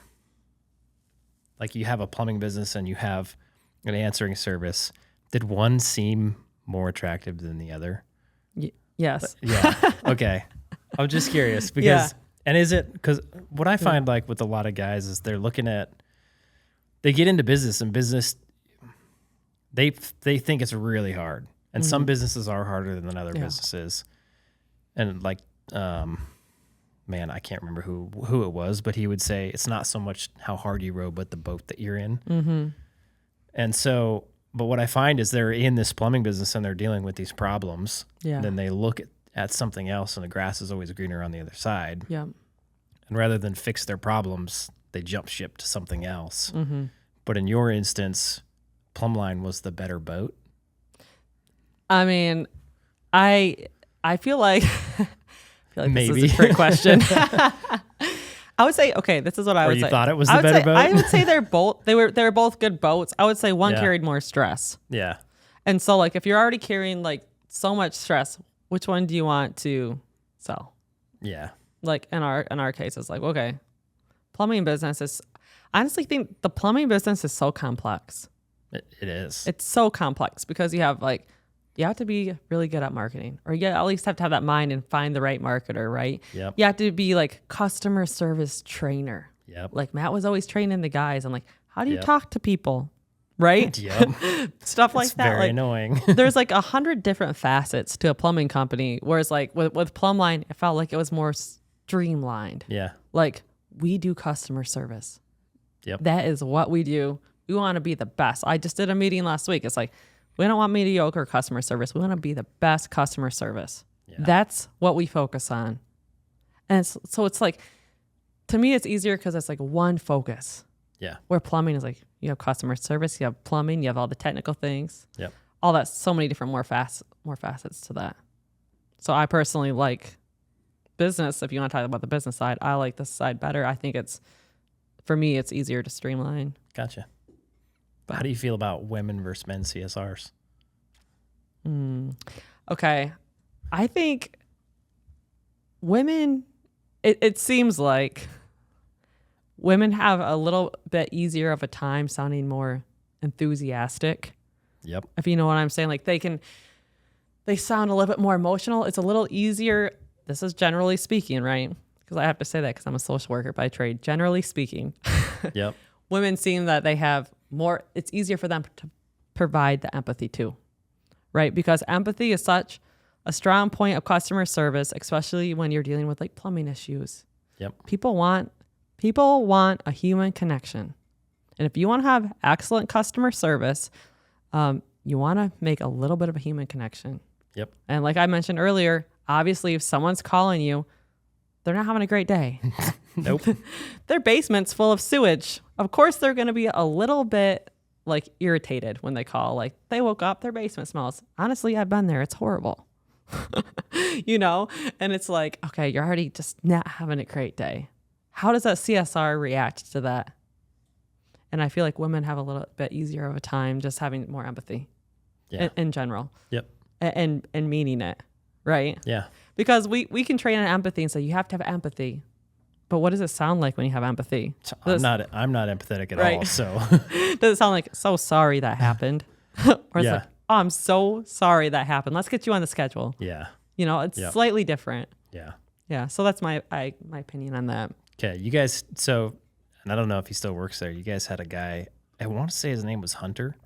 like you have a plumbing business and you have an answering service, did one seem more attractive than the other? Yes. Yeah. Okay. I'm just curious because, and is it, because what I find like with a lot of guys is they get into business and they think it's really hard. And some businesses are harder than other businesses. And like, man, I can't remember who it was, but he would say it's not so much how hard you row, but the boat that you're in. Mm-hmm. And so, but what I find is they're in this plumbing business and they're dealing with these problems. Yeah. Then they look at something else and the grass is always greener on the other side. Yeah. And rather than fix their problems, they jump ship to something else. Mm-hmm. But in your instance, Plumline was the better boat. I mean, I feel like maybe this is a trick question. I would say, okay, this is what I would say. You thought it was the better boat? I would say they were both good boats. I would say one carried more stress. Yeah. And so like if you're already carrying like so much stress, which one do you want to sell? Yeah. Like in our case, it's like, okay, plumbing business is, I honestly think the plumbing business is so complex. It is. It's so complex because you have like You have to be really good at marketing, or you at least have to have that mind and find the right marketer, right? Yep. You have to be like customer service trainer. Yep. Like Matt was always training the guys on like, how do you Yep. talk to people? Right? Yep. Stuff like It's that. very Like, annoying. there's like 100 different facets to a plumbing company. Whereas like with Plumline, it felt like it was more streamlined. Yeah. Like we do customer service. Yep. That is what we do. We want to be the best. I just did a meeting last week. It's like, we don't want mediocre customer service. We want to be the best customer service. Yeah. That's what we focus on. And so it's like, to me, it's easier because it's like one focus. Yeah. Where plumbing is like, you have customer service, you have plumbing, you have all the technical things. Yep. All that, so many different more facets to that. So I personally like business. If you want to talk about the business side, I like this side better. I think for me, it's easier to streamline. Gotcha. How do you feel about women versus men CSRs? Okay. I think women, it seems like women have a little bit easier of a time sounding more enthusiastic. Yep. If you know what I'm saying. Like they sound a little bit more emotional. It's a little easier. This is generally speaking, right? Because I have to say that because I'm a social worker by trade. Generally speaking. Yep. Women seem that they have more, it's easier for them to provide the empathy too, right? Because empathy is such a strong point of customer service, especially when you're dealing with like plumbing issues. Yep. People want a human connection. And if you want to have excellent customer service, you want to make a little bit of a human connection. Yep. And like I mentioned earlier, obviously if someone's calling you, they're not having a great day. Nope. Their basement's full of sewage. Of course, they're going to be a little bit like irritated when they call. Like they woke up, their basement smells. Honestly, I've been there. It's horrible. You know? And it's like, okay, you're already just not having a great day. How does that CSR react to that? And I feel like women have a little bit easier of a time just having more empathy in general. Yep. And meaning it, right? Yeah. Because we can train on empathy and say you have to have empathy. But what does it sound like when you have empathy? I'm not empathetic at all. So does it sound like so sorry that happened? Or it's like, oh, I'm so sorry that happened. Let's get you on the schedule. Yeah. You know, it's slightly different. Yeah. Yeah. So that's my opinion on that. Okay. You guys, and I don't know if he still works there. You guys had a guy, I want to say his name was Hunter.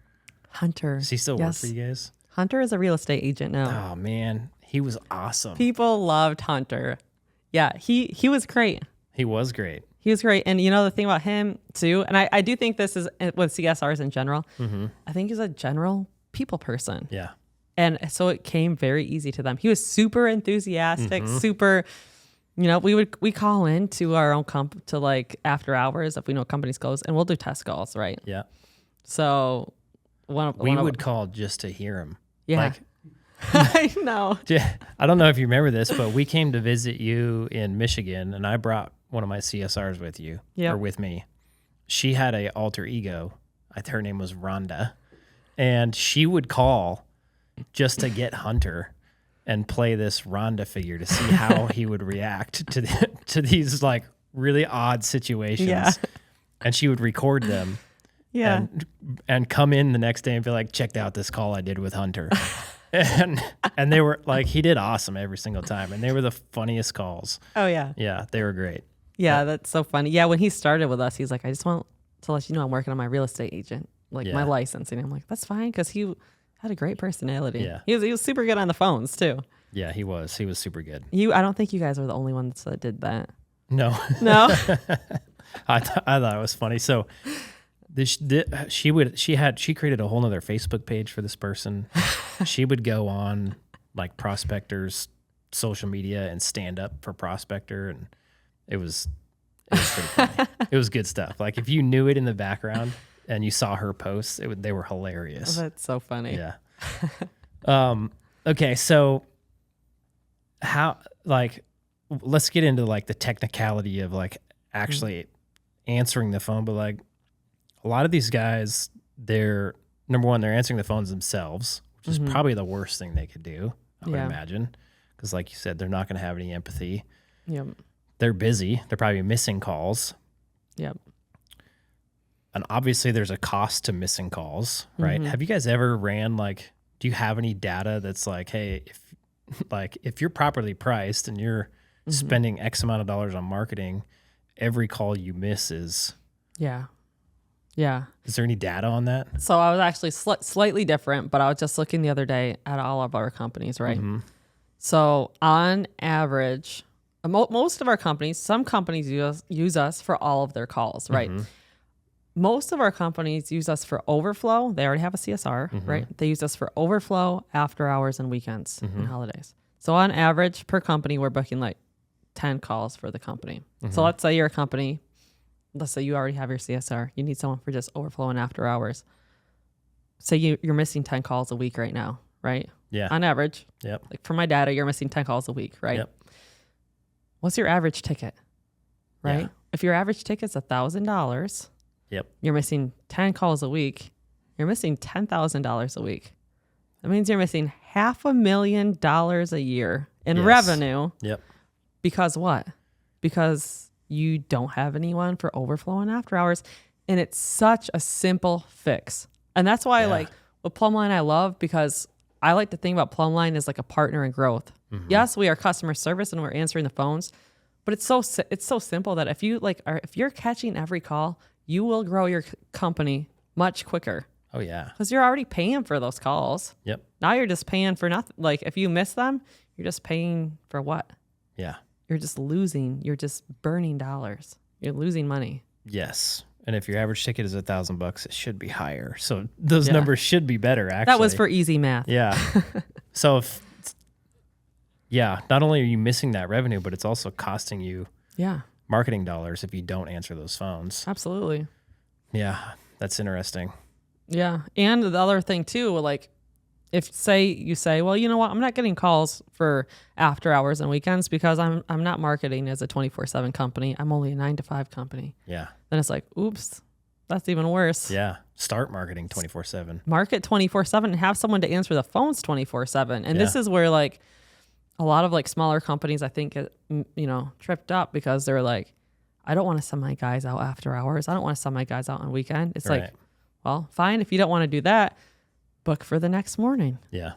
Hunter. Does he still work for you guys? Hunter is a real estate agent now. Oh man, he was awesome. People loved Hunter. Yeah, he was great. He was great. He was great. And you know, the thing about him too, and I do think this is with CSRs in general, I think he's a general people person. Yeah. And so it came very easy to them. He was super enthusiastic, super, you know, we call in to our own to like after hours if we know companies close, and we'll do test calls, right? Yeah. So we would call just to hear him. Yeah. Like, I know. I don't know if you remember this, but we came to visit you in Michigan, and I brought one of my CSRs with you, or with me. She had a alter ego. Her name was Rhonda, and she would call just to get Hunter and play this Rhonda figure to see how he would react to these like really odd situations. Yeah. And she would record them. Yeah. And come in the next day and be like, checked out this call I did with Hunter. and they were like, he did awesome every single time. And they were the funniest calls. Oh, yeah. Yeah, they were great. Yeah, that's so funny. Yeah, when he started with us, he's like, I just want to let you know I'm working on my real estate agent, like my licensing. I'm like, that's fine, because he had a great personality. Yeah. He was super good on the phones, too. Yeah, he was. He was super good. I don't think you guys were the only ones that did that. No. No? I thought it was funny. So she created a whole nother Facebook page for this person. She would go on like Prospector's social media and stand up for Prospector, and it was pretty funny. It was good stuff. Like if you knew it in the background and you saw her posts, they were hilarious. Oh, that's so funny. Yeah. Okay, so let's get into like the technicality of like actually answering the phone, but like a lot of these guys, they're number one, they're answering the phones themselves, which is probably the worst thing they could do, I would imagine. Because like you said, they're not going to have any empathy. Yep. They're busy. They're probably missing calls. Yep. And obviously there's a cost to missing calls, right? Have you guys ever ran like do you have any data that's like, hey, if you're properly priced and you're spending X amount of dollars on marketing, every call you miss is... Yeah. Yeah. Is there any data on that? So I was actually slightly different, but I was just looking the other day at all of our companies, right? So on average, most of our companies, some companies use us for all of their calls, right? Most of our companies use us for overflow. They already have a CSR, right? They use us for overflow, after hours, and weekends and holidays. So on average, per company, we're booking like 10 calls for the company. So let's say you're a company, let's say you already have your CSR. You need someone for just overflow and after hours. Say you're missing 10 calls a week right now, right? Yeah. On average. Yep. Like for my data, you're missing 10 calls a week, right? Yep. What's your average ticket, right? Yeah. If your average ticket's $1,000, Yep. you're missing 10 calls a week, you're missing $10,000 a week. That means you're missing $500,000 a year in revenue. Yep. Because what? Because you don't have anyone for overflow and after hours. And it's such a simple fix. And that's why like with Plumline I love, because I like to think about Plumline as like a partner in growth. Yes, we are customer service and we're answering the phones, but it's so simple that if you're catching every call, you will grow your company much quicker. Oh yeah. Because you're already paying for those calls. Yep. Now you're just paying for nothing. Like if you miss them, you're just paying for what? Yeah. You're just losing. You're just burning dollars. You're losing money. Yes. And if your average ticket is $1,000, it should be higher. So those numbers should be better, actually. That was for easy math. Yeah. So not only are you missing that revenue, but it's also costing you marketing dollars if you don't answer those phones. Absolutely. Yeah. That's interesting. Yeah. And the other thing too, like if you say, well, you know what, I'm not getting calls for after hours and weekends because I'm not marketing as a 24/7 company. I'm only a 9-to-5 company. Yeah. Then it's like, oops, that's even worse. Yeah. Start marketing 24/7. Market 24/7 and have someone to answer the phones 24/7. And this is where like a lot of like smaller companies, I think, tripped up because they're like, I don't want to send my guys out after hours. I don't want to send my guys out on weekend. It's like, well, fine. If you don't want to do that, book for the next morning. Yeah.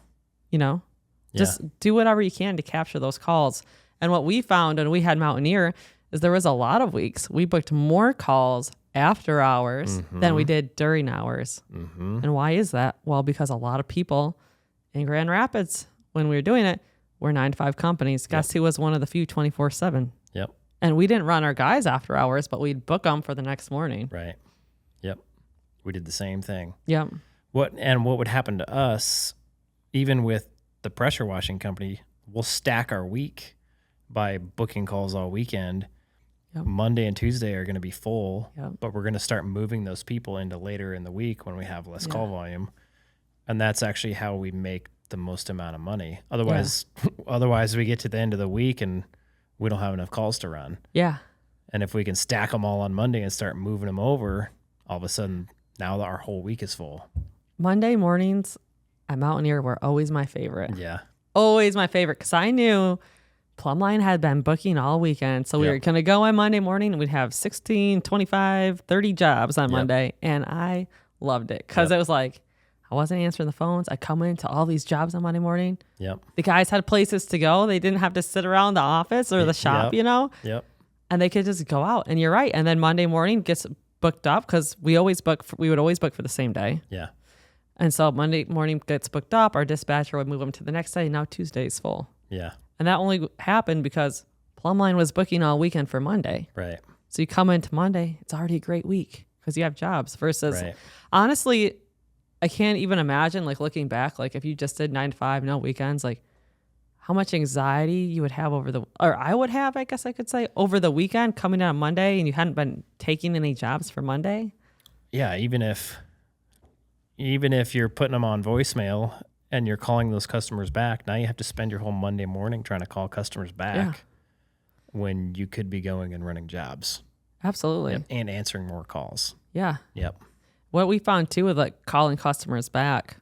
Just do whatever you can to capture those calls. And what we found, and we had Mountaineer, is there was a lot of weeks we booked more calls after hours than we did during hours. And why is that? Well, because a lot of people in Grand Rapids, when we were doing it, were 9-to-5 companies. Guess who was one of the few 24/7? Yep. And we didn't run our guys after hours, but we'd book them for the next morning. Right. Yep. We did the same thing. Yep. What would happen to us, even with the pressure washing company, we'll stack our week by booking calls all weekend. Yep. Monday and Tuesday are going to be full, but we're going to start moving those people into later in the week when we have less call volume. And that's actually how we make the most amount of money. Otherwise we get to the end of the week and we don't have enough calls to run. Yeah. And if we can stack them all on Monday and start moving them over, all of a sudden now our whole week is full. Monday mornings at Mountaineer were always my favorite. Yeah. Always my favorite because I knew Plumline had been booking all weekend. So we were going to go on Monday morning and we'd have 16, 25, 30 jobs on Monday. And I loved it because it was like, I wasn't answering the phones. I come into all these jobs on Monday morning. Yep. The guys had places to go. They didn't have to sit around the office or the shop, Yep. And they could just go out. And you're right. And then Monday morning gets booked up because we would always book for the same day. Yeah. And so Monday morning gets booked up. Our dispatcher would move them to the next day. Now Tuesday's full. Yeah. And that only happened because Plumline was booking all weekend for Monday. Right. So you come into Monday, it's already a great week because you have jobs versus honestly, I can't even imagine like looking back, like if you just did 9-to-5, no weekends, like how much anxiety you would have I would have, I guess I could say, over the weekend coming on Monday and you hadn't been taking any jobs for Monday. Yeah. Even if you're putting them on voicemail and you're calling those customers back, now you have to spend your whole Monday morning trying to call customers back when you could be going and running jobs. Absolutely. Yep. And answering more calls. Yeah. Yep. What we found too with like calling customers back,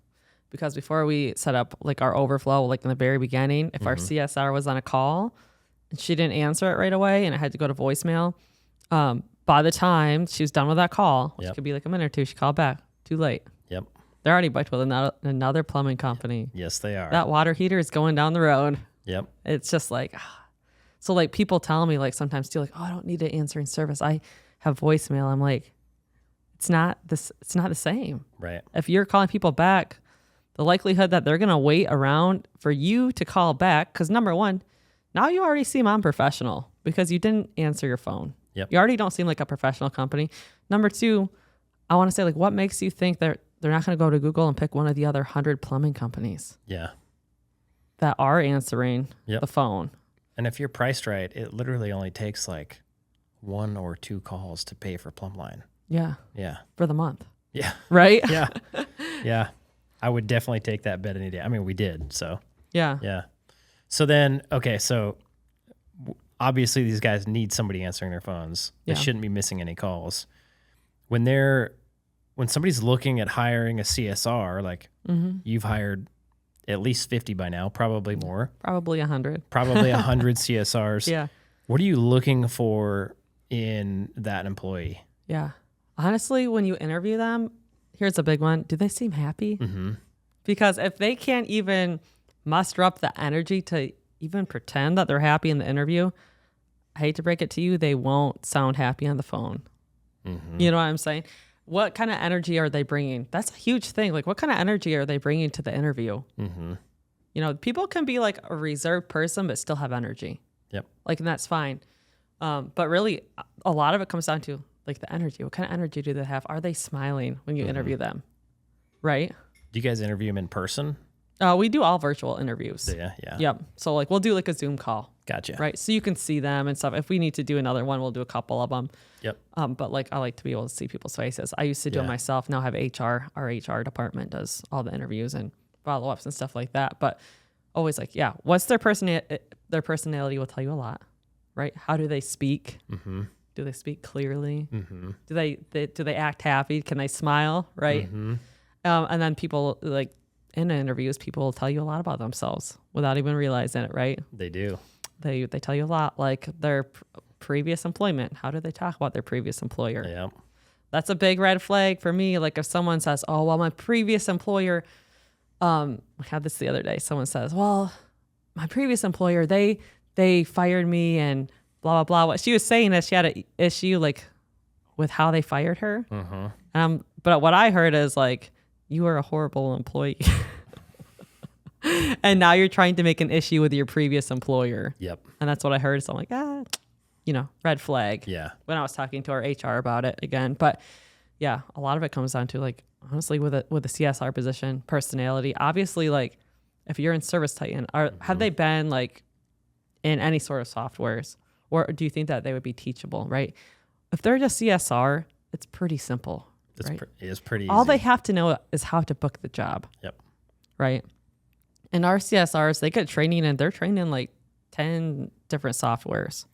because before we set up like our overflow, like in the very beginning, if our CSR was on a call and she didn't answer it right away and it had to go to voicemail, by the time she was done with that call, which could be like a minute or two, she called back. Too late. Yep. They're already booked with another plumbing company. Yes, they are. That water heater is going down the road. Yep. It's just like, so like people tell me like sometimes too, like, oh, I don't need an answering service. I have voicemail. I'm like, it's not the same. Right. If you're calling people back, the likelihood that they're going to wait around for you to call back, because number one, now you already seem unprofessional because you didn't answer your phone. Yep. You already don't seem like a professional company. Number two, I want to say, like, what makes you think they're not going to go to Google and pick one of the other 100 plumbing companies Yeah. that are answering the phone? And if you're priced right, it literally only takes like 1 or 2 calls to pay for plumb line. Yeah. Yeah. For the month. Yeah. Right? Yeah. Yeah. I would definitely take that bet any day. I mean, we did. So, Yeah. yeah. So then, okay. So obviously these guys need somebody answering their phones. They shouldn't be missing any calls. When somebody's looking at hiring a CSR, like you've hired at least 50 by now, probably more. Probably 100. Probably 100 CSRs. Yeah. What are you looking for in that employee? Yeah. Honestly, when you interview them, here's a big one. Do they seem happy? Mm-hmm. Because if they can't even muster up the energy to even pretend that they're happy in the interview, I hate to break it to you, they won't sound happy on the phone. Mm-hmm. You know what I'm saying? What kind of energy are they bringing? That's a huge thing. Like, what kind of energy are they bringing to the interview? Mm-hmm. You know, people can be like a reserved person, but still have energy. Yep. Like, and that's fine. But really, a lot of it comes down to like the energy. What kind of energy do they have? Are they smiling when you interview them? Right? Do you guys interview them in person? We do all virtual interviews. Yeah. Yep. So like we'll do like a Zoom call. Gotcha. Right. So you can see them and stuff. If we need to do another one, we'll do a couple of them. Yep. But like I like to be able to see people's faces. I used to do it myself. Now I have HR. Our HR department does all the interviews and follow-ups and stuff like that. But always like, yeah, what's their personality? Their personality will tell you a lot, right? How do they speak? Mm-hmm. Do they speak clearly? Mm-hmm. Do they act happy? Can they smile? Right. Mm-hmm. And then people like in interviews, people will tell you a lot about themselves without even realizing it. Right. They do. They tell you a lot, like their previous employment. How do they talk about their previous employer? Yeah. That's a big red flag for me. Like if someone says, oh, well, my previous employer, I had this the other day. Someone says, well, my previous employer, they fired me and blah, blah, blah. What she was saying is she had an issue like with how they fired her. Mm-hmm. But what I heard is like, you were a horrible employee. And now you're trying to make an issue with your previous employer. Yep. And that's what I heard. So I'm like, red flag. Yeah. When I was talking to our HR about it again. But yeah, a lot of it comes down to like, honestly, with a CSR position, personality. Obviously, like if you're in Service Titan, have they been like in any sort of softwares? Or do you think that they would be teachable, right? If they're just CSR, it's pretty simple. It's pretty easy. All they have to know is how to book the job. Yep. Right. And our CSRs, they get training and they're trained in like 10 different softwares.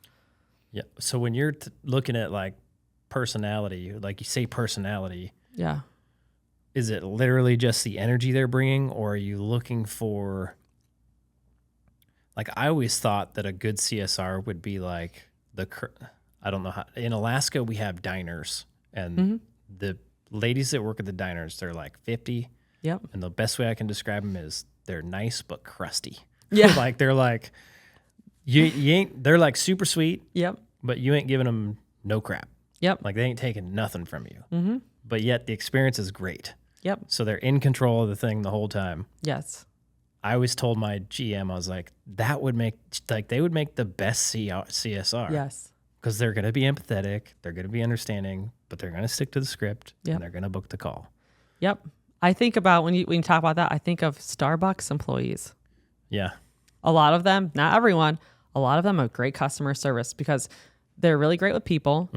Yeah. So when you're looking at like personality, like you say personality. Yeah. Is it literally just the energy they're bringing, or are you looking for, like, I always thought that a good CSR would be like I don't know how, in Alaska we have diners and the ladies that work at the diners, they're like 50. Yep. And the best way I can describe them is they're nice but crusty. Yeah. Like they're like, you ain't, they're like super sweet. Yep. But you ain't giving them no crap. Yep. Like they ain't taking nothing from you. Mm-hmm. But yet the experience is great. Yep. So they're in control of the thing the whole time. Yes. I always told my GM, I was like, they would make the best CSR. Yes. Because they're going to be empathetic, they're going to be understanding, but they're going to stick to the script and they're going to book the call. Yep. I think about when you talk about that, I think of Starbucks employees. Yeah. A lot of them, not everyone, a lot of them have great customer service because they're really great with people,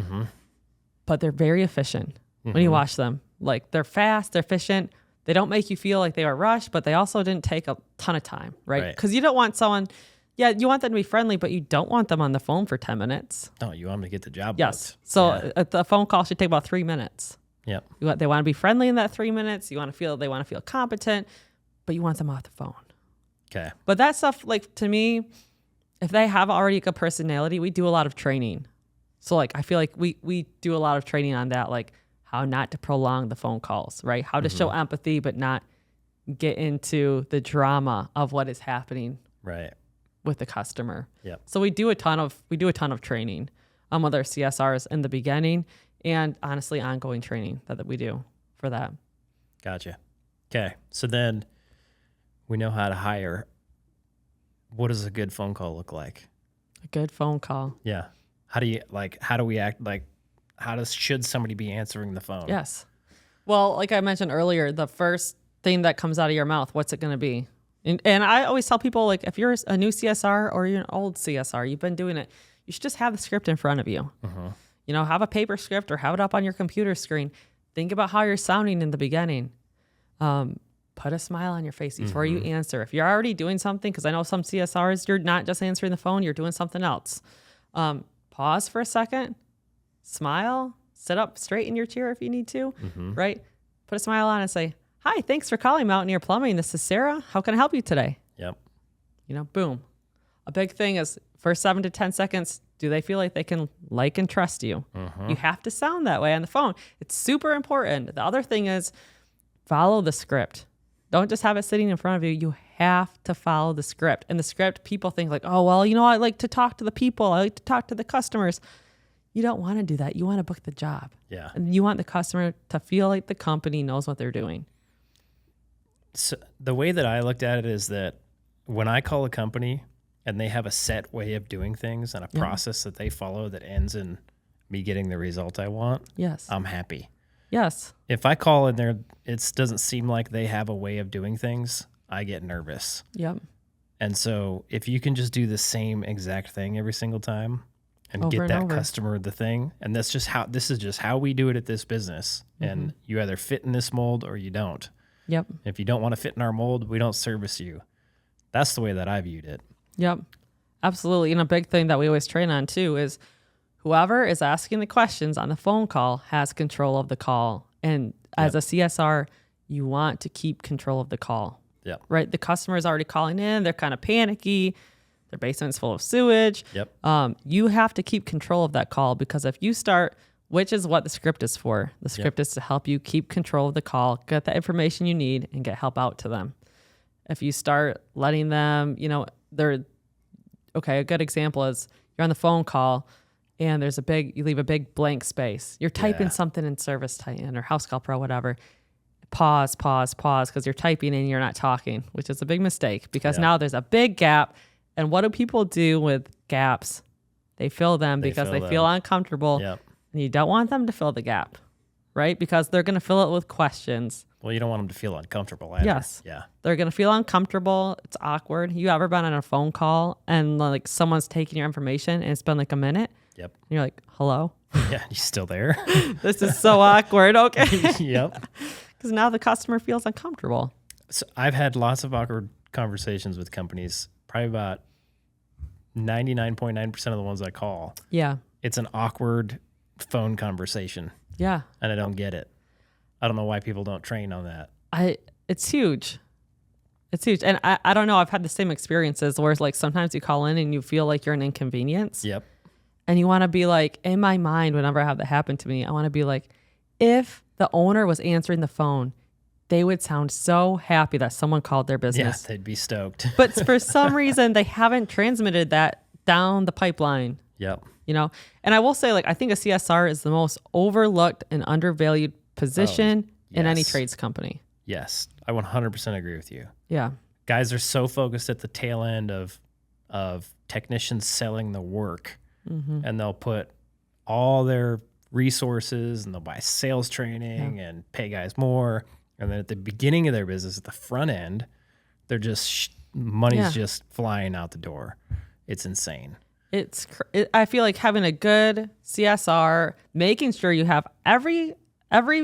but they're very efficient when you watch them. Like they're fast, they're efficient. They don't make you feel like they were rushed, but they also didn't take a ton of time, right? Because you don't want someone, you want them to be friendly, but you don't want them on the phone for 10 minutes. No, you want them to get the job Yes. booked. So the phone call should take about 3 minutes. Yep. They want to be friendly in that 3 minutes. They want to feel competent, but you want them off the phone. Okay. But that stuff, like to me, if they have already a good personality, we do a lot of training. So like, I feel like we do a lot of training on that. Like, how not to prolong the phone calls, right? How to show empathy, but not get into the drama of what is happening right with the customer. Yeah. So we do a ton of training with our CSRs in the beginning, and honestly ongoing training that we do for that. Gotcha. Okay. So then we know how to hire. What does a good phone call look like? A good phone call. Yeah. How do we act? Like, should somebody be answering the phone? Yes. Well, like I mentioned earlier, the first thing that comes out of your mouth, what's it going to be? And I always tell people, like, if you're a new CSR or you're an old CSR, you've been doing it, you should just have the script in front of you. You know, have a paper script or have it up on your computer screen. Think about how you're sounding in the beginning. Put a smile on your face before you answer. If you're already doing something, because I know some CSRs, you're not just answering the phone, you're doing something else. Pause for a second, smile, sit up straight in your chair if you need to, right? Put a smile on and say, "Hi, thanks for calling Mountaineer Plumbing. This is Sarah. How can I help you today?" Yep. You know, boom. A big thing is first 7 to 10 seconds, do they feel like they can like and trust you? You have to sound that way on the phone. It's super important. The other thing is follow the script. Don't just have it sitting in front of you. You have to follow the script. And the script, people think like, oh, well, you know, I like to talk to the people. I like to talk to the customers. You don't want to do that. You want to book the job. Yeah. And you want the customer to feel like the company knows what they're doing. So the way that I looked at it is that when I call a company and they have a set way of doing things and a process that they follow that ends in me getting the result I want, yes, I'm happy. Yes. If I call in there, it doesn't seem like they have a way of doing things, I get nervous. Yep. And so if you can just do the same exact thing every single time and Over get and that over. customer the thing, and this is just how we do it at this business. And you either fit in this mold or you don't. Yep. If you don't want to fit in our mold, we don't service you. That's the way that I viewed it. Yep. Absolutely. And a big thing that we always train on too is whoever is asking the questions on the phone call has control of the call. And as a CSR, you want to keep control of the call. Yep. Right? The customer is already calling in. They're kind of panicky. Their basement's full of sewage. Yep. You have to keep control of that call, because if you start, which is what the script is for. The script is to help you keep control of the call, get the information you need, and get help out to them. If you start letting them, you know, a good example is you're on the phone call and you leave a big blank space. You're typing something in Service Titan or House Call Pro, whatever. Pause, because you're typing and you're not talking, which is a big mistake, because now there's a big gap. And what do people do with gaps? They fill them because they feel uncomfortable. Yep. And you don't want them to fill the gap, right? Because they're going to fill it with questions. Well, you don't want them to feel uncomfortable either. Yes. Yeah. They're going to feel uncomfortable. It's awkward. You ever been on a phone call and like someone's taking your information and it's been like a minute? Yep. And you're like, hello? Yeah. You still there? This is so awkward. Okay. Yep. Because now the customer feels uncomfortable. So I've had lots of awkward conversations with companies, probably about 99.9% of the ones I call. Yeah. It's an awkward phone conversation. Yeah. And I don't get it. I don't know why people don't train on that. It's huge. It's huge. And I don't know. I've had the same experiences where it's like sometimes you call in and you feel like you're an inconvenience. Yep. And you want to be like, in my mind, whenever I have that happen to me, I want to be like, if the owner was answering the phone, they would sound so happy that someone called their business. Yeah, they'd be stoked. But for some reason, they haven't transmitted that down the pipeline. Yep. You know, and I will say, like, I think a CSR is the most overlooked and undervalued position in any trades company. Yes, I 100% agree with you. Yeah. Guys are so focused at the tail end of technicians selling the work, and they'll put all their resources and they'll buy sales training and pay guys more. And then at the beginning of their business, at the front end, they're just money's just flying out the door. It's insane. I feel like having a good CSR, making sure you have every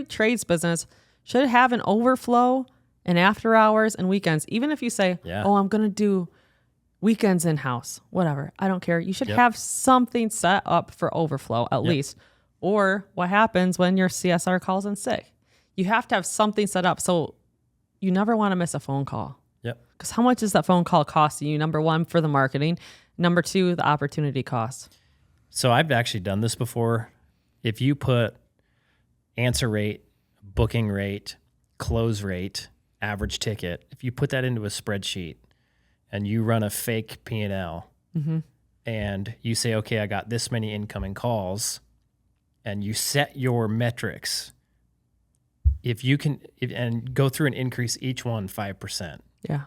trades business should have an overflow and after hours and weekends. Even if you say, oh, I'm going to do weekends in-house, whatever. I don't care. You should have something set up for overflow at least. Or what happens when your CSR calls in sick? You have to have something set up so you never want to miss a phone call. Yep. Because how much is that phone call costing you? Number one, for the marketing. Number two, the opportunity cost. So I've actually done this before. If you put answer rate, booking rate, close rate, average ticket. If you put that into a spreadsheet and you run a fake P&L and you say, okay, I got this many incoming calls, and you set your metrics, and go through and increase each one 5%. Yeah.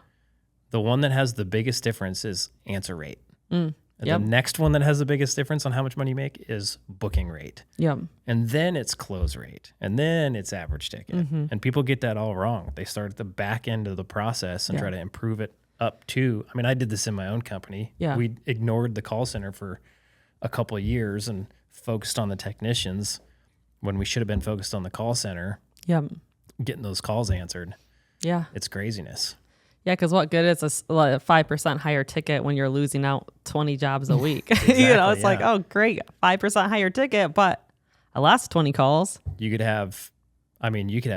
The one that has the biggest difference is answer rate. And Yep. the next one that has the biggest difference on how much money you make is booking rate. Yep. And then it's close rate. And then it's average ticket. And people get that all wrong. They start at the back end of the process and try to improve it up to, I mean, I did this in my own company. Yeah. We ignored the call center for a couple of years and focused on the technicians when we should have been focused on the call center, Yep. getting those calls answered. Yeah. It's craziness. Yeah, because what good is a 5% higher ticket when you're losing out 20 jobs a week? Exactly, It's like, oh, great, 5% higher ticket, but I lost 20 calls. You could have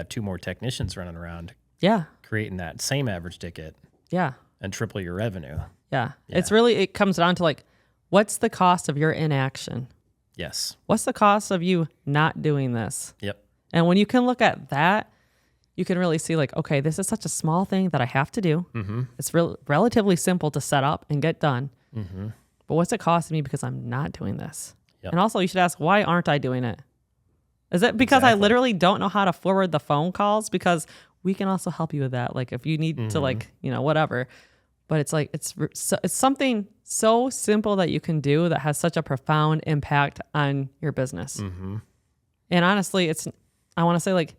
2 more technicians running around Yeah, creating that same average ticket yeah, and triple your revenue. yeah. It comes down to like, what's the cost of your inaction? Yes. What's the cost of you not doing this? Yep. And when you can look at that, you can really see like, okay, this is such a small thing that I have to do. It's relatively simple to set up and get done. But what's it costing me because I'm not doing this? Yep. And also you should ask, why aren't I doing it? Is it because I literally don't know how to forward the phone calls? Because we can also help you with that. Like if you need to like, whatever. But it's like, it's something so simple that you can do that has such a profound impact on your business. And honestly, I want to say like,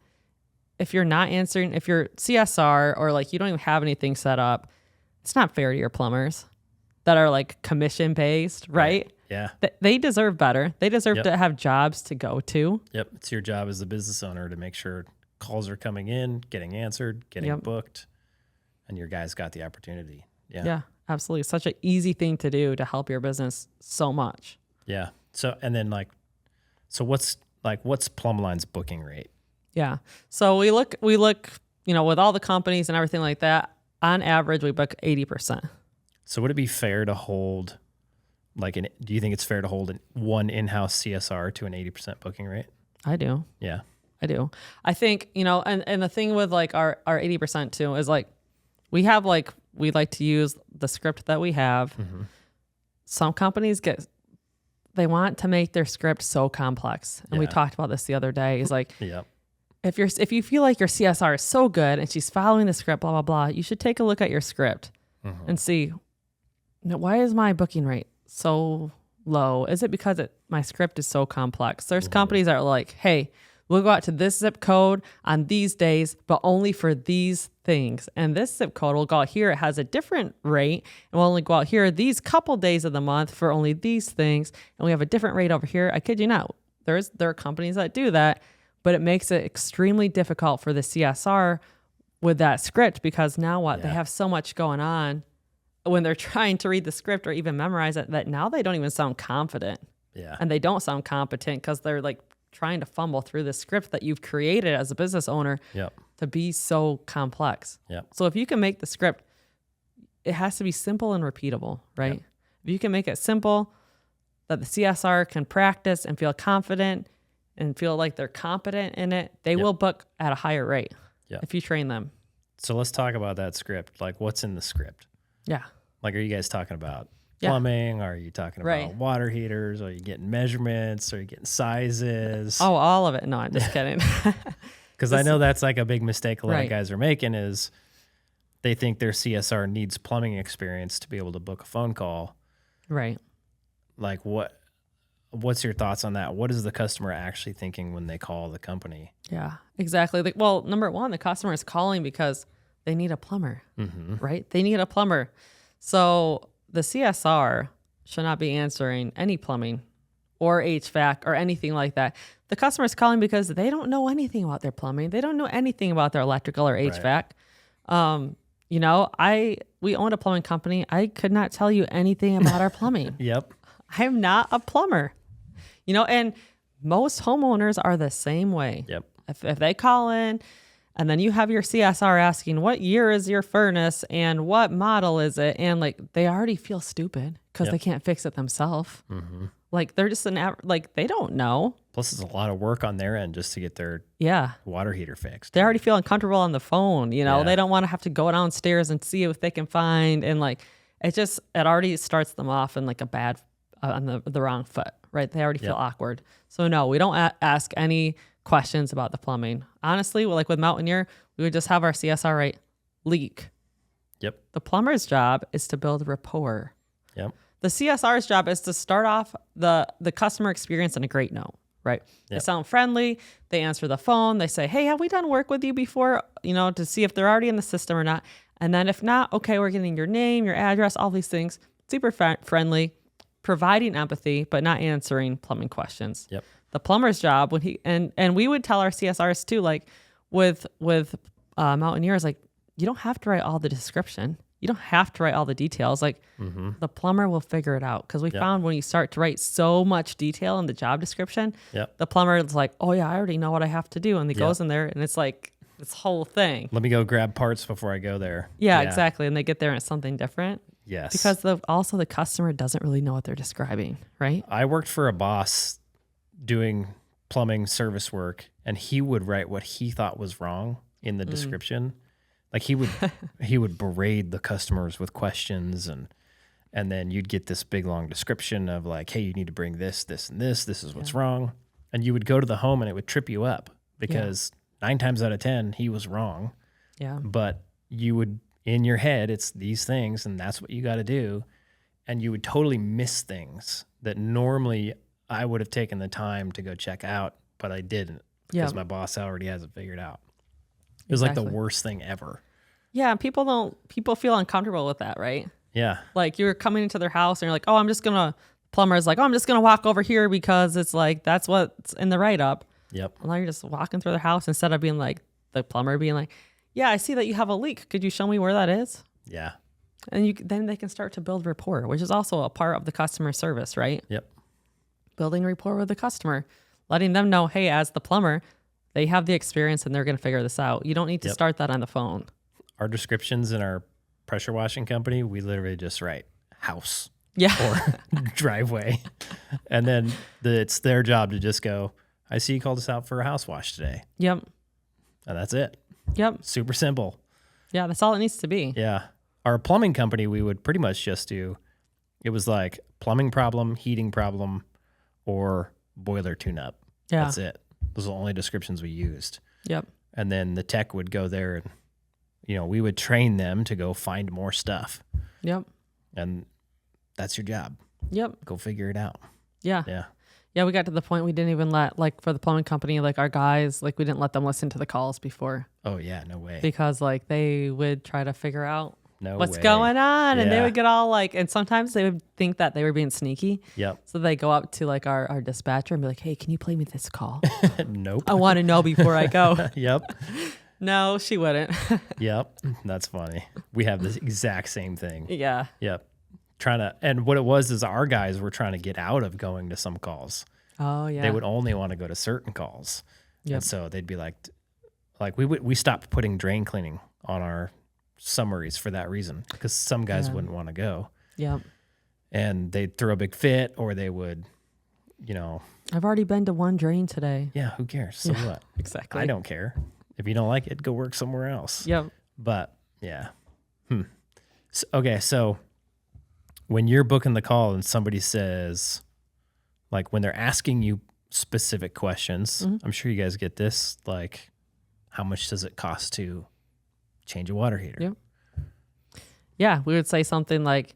if you're not answering, if you're CSR or like you don't even have anything set up, it's not fair to your plumbers that are like commission based, right? Yeah. They deserve better. They deserve to have jobs to go to. Yep. It's your job as the business owner to make sure calls are coming in, getting answered, getting booked, and your guys got the opportunity. Yeah. Yeah, absolutely. Such an easy thing to do to help your business so much. Yeah. So, and then what's Plumline's booking rate? Yeah. So we look, with all the companies and everything like that, on average, we book 80%. So would it be fair to hold, do you think it's fair to hold one in-house CSR to an 80% booking rate? I do. Yeah. I do. I think, and the thing with like our 80% too is like, we like to use the script that we have. Some companies they want to make their script so complex. And we talked about this the other day is like, if you feel like your CSR is so good and she's following the script, blah, blah, blah, you should take a look at your script and see, why is my booking rate so low? Is it because my script is so complex? There's companies that are like, hey, we'll go out to this zip code on these days, but only for these things. And this zip code will go out here. It has a different rate. And we'll only go out here these couple days of the month for only these things. And we have a different rate over here. I kid you not. There are companies that do that, but it makes it extremely difficult for the CSR with that script because now what? They have so much going on when they're trying to read the script or even memorize it that now they don't even sound confident. Yeah. And they don't sound competent because they're like trying to fumble through the script that you've created as a business owner to be so complex. So if you can make the script, it has to be simple and repeatable, right? If you can make it simple that the CSR can practice and feel confident and feel like they're competent in it, they will book at a higher rate if you train them. So let's talk about that script. Like what's in the script? Yeah. Like, are you guys talking about plumbing? Are you talking about water heaters? Are you getting measurements? Are you getting sizes? Oh, all of it. No, I'm just kidding. Because I know that's like a big mistake a lot of guys are making is they think their CSR needs plumbing experience to be able to book a phone call. Right. Like what's your thoughts on that? What is the customer actually thinking when they call the company? Yeah, exactly. Well, number one, the customer is calling because they need a plumber, right? They need a plumber. So the CSR should not be answering any plumbing or HVAC or anything like that. The customer is calling because they don't know anything about their plumbing. They don't know anything about their electrical or HVAC. We own a plumbing company. I could not tell you anything about our plumbing. I'm not a plumber, and most homeowners are the same way. If they call in and then you have your CSR asking what year is your furnace and what model is it, and like they already feel stupid because they can't fix it themselves. Like they're just like they don't know. Plus, it's a lot of work on their end just to get their water heater fixed. They already feel uncomfortable on the phone. You know, they don't want to have to go downstairs and see if they can find. And like, it already starts them off in like a bad, on the wrong foot, right? They already feel awkward. So no, we don't ask any questions about the plumbing. Honestly, like with Mountaineer, we would just have our CSR rate leak. Yep. The plumber's job is to build rapport. Yep. The CSR's job is to start off the customer experience on a great note, right? They sound friendly. They answer the phone. They say, hey, have we done work with you before? You know, to see if they're already in the system or not. And then if not, okay, we're getting your name, your address, all these things. Super friendly, providing empathy, but not answering plumbing questions. Yep. The plumber's job, when he and we would tell our CSRs too, like with Mountaineers, like you don't have to write all the description. You don't have to write all the details. Like the plumber will figure it out. Because we found when you start to write so much detail in the job description, the plumber is like, oh yeah, I already know what I have to do. And he goes in there and it's like this whole thing. Let me go grab parts before I go there. Yeah, exactly. And they get there and it's something different. Yes. Because also the customer doesn't really know what they're describing, right? I worked for a boss doing plumbing service work, and he would write what he thought was wrong in the description. Like he would berate the customers with questions, and then you'd get this big long description of like, hey, you need to bring this, this, and this. This is what's wrong. And you would go to the home and it would trip you up because 9 times out of 10 he was wrong. Yeah. But you would, in your head, it's these things and that's what you got to do. And you would totally miss things that normally I would have taken the time to go check out, but I didn't because my boss already has it figured out. It was like the worst thing ever. Yeah, people feel uncomfortable with that, right? Yeah. Like you're coming into their house and you're like, oh, I'm just gonna walk over here because it's like that's what's in the write-up. Yep. And now you're just walking through their house instead of being like the plumber being like, yeah, I see that you have a leak. Could you show me where that is? Yeah. And then they can start to build rapport, which is also a part of the customer service, right? Yep. Building rapport with the customer, letting them know, hey, as the plumber, they have the experience and they're going to figure this out. You don't need to start that on the phone. Our descriptions in our pressure washing company, we literally just write house or driveway. And then it's their job to just go, I see you called us out for a house wash today. Yep. And that's it. Yep. Super simple. Yeah, that's all it needs to be. Yeah. Our plumbing company, we would pretty much just do, it was like plumbing problem, heating problem, or boiler tune-up. Yeah. That's it. Those are the only descriptions we used. Yep. And then the tech would go there and, we would train them to go find more stuff. Yep. And that's your job. Yep. Go figure it out. Yeah. Yeah. Yeah, we got to the point we didn't even let, like for the plumbing company, like our guys, like we didn't let them listen to the calls before. Oh, yeah, no way. Because like they would try to figure out what's going on. And they would get all like, and sometimes they would think that they were being sneaky. Yep. So they go up to like our dispatcher and be like, hey, can you play me this call? Nope. I want to know before I go. Yep. No, she wouldn't. Yep. That's funny. We have this exact same thing. Yeah. Yep. And what it was is our guys were trying to get out of going to some calls. Oh, yeah. They would only want to go to certain calls. Yep. And so they'd be like we stopped putting drain cleaning on our summaries for that reason because some guys wouldn't want to go. Yep. And they'd throw a big fit or they would, I've already been to one drain today. Yeah, who cares? So what? Exactly. I don't care. If you don't like it, go work somewhere else. Yep. But yeah. So when you're booking the call and somebody says, like when they're asking you specific questions, I'm sure you guys get this, like how much does it cost to change a water heater? Yep. Yeah, we would say something like,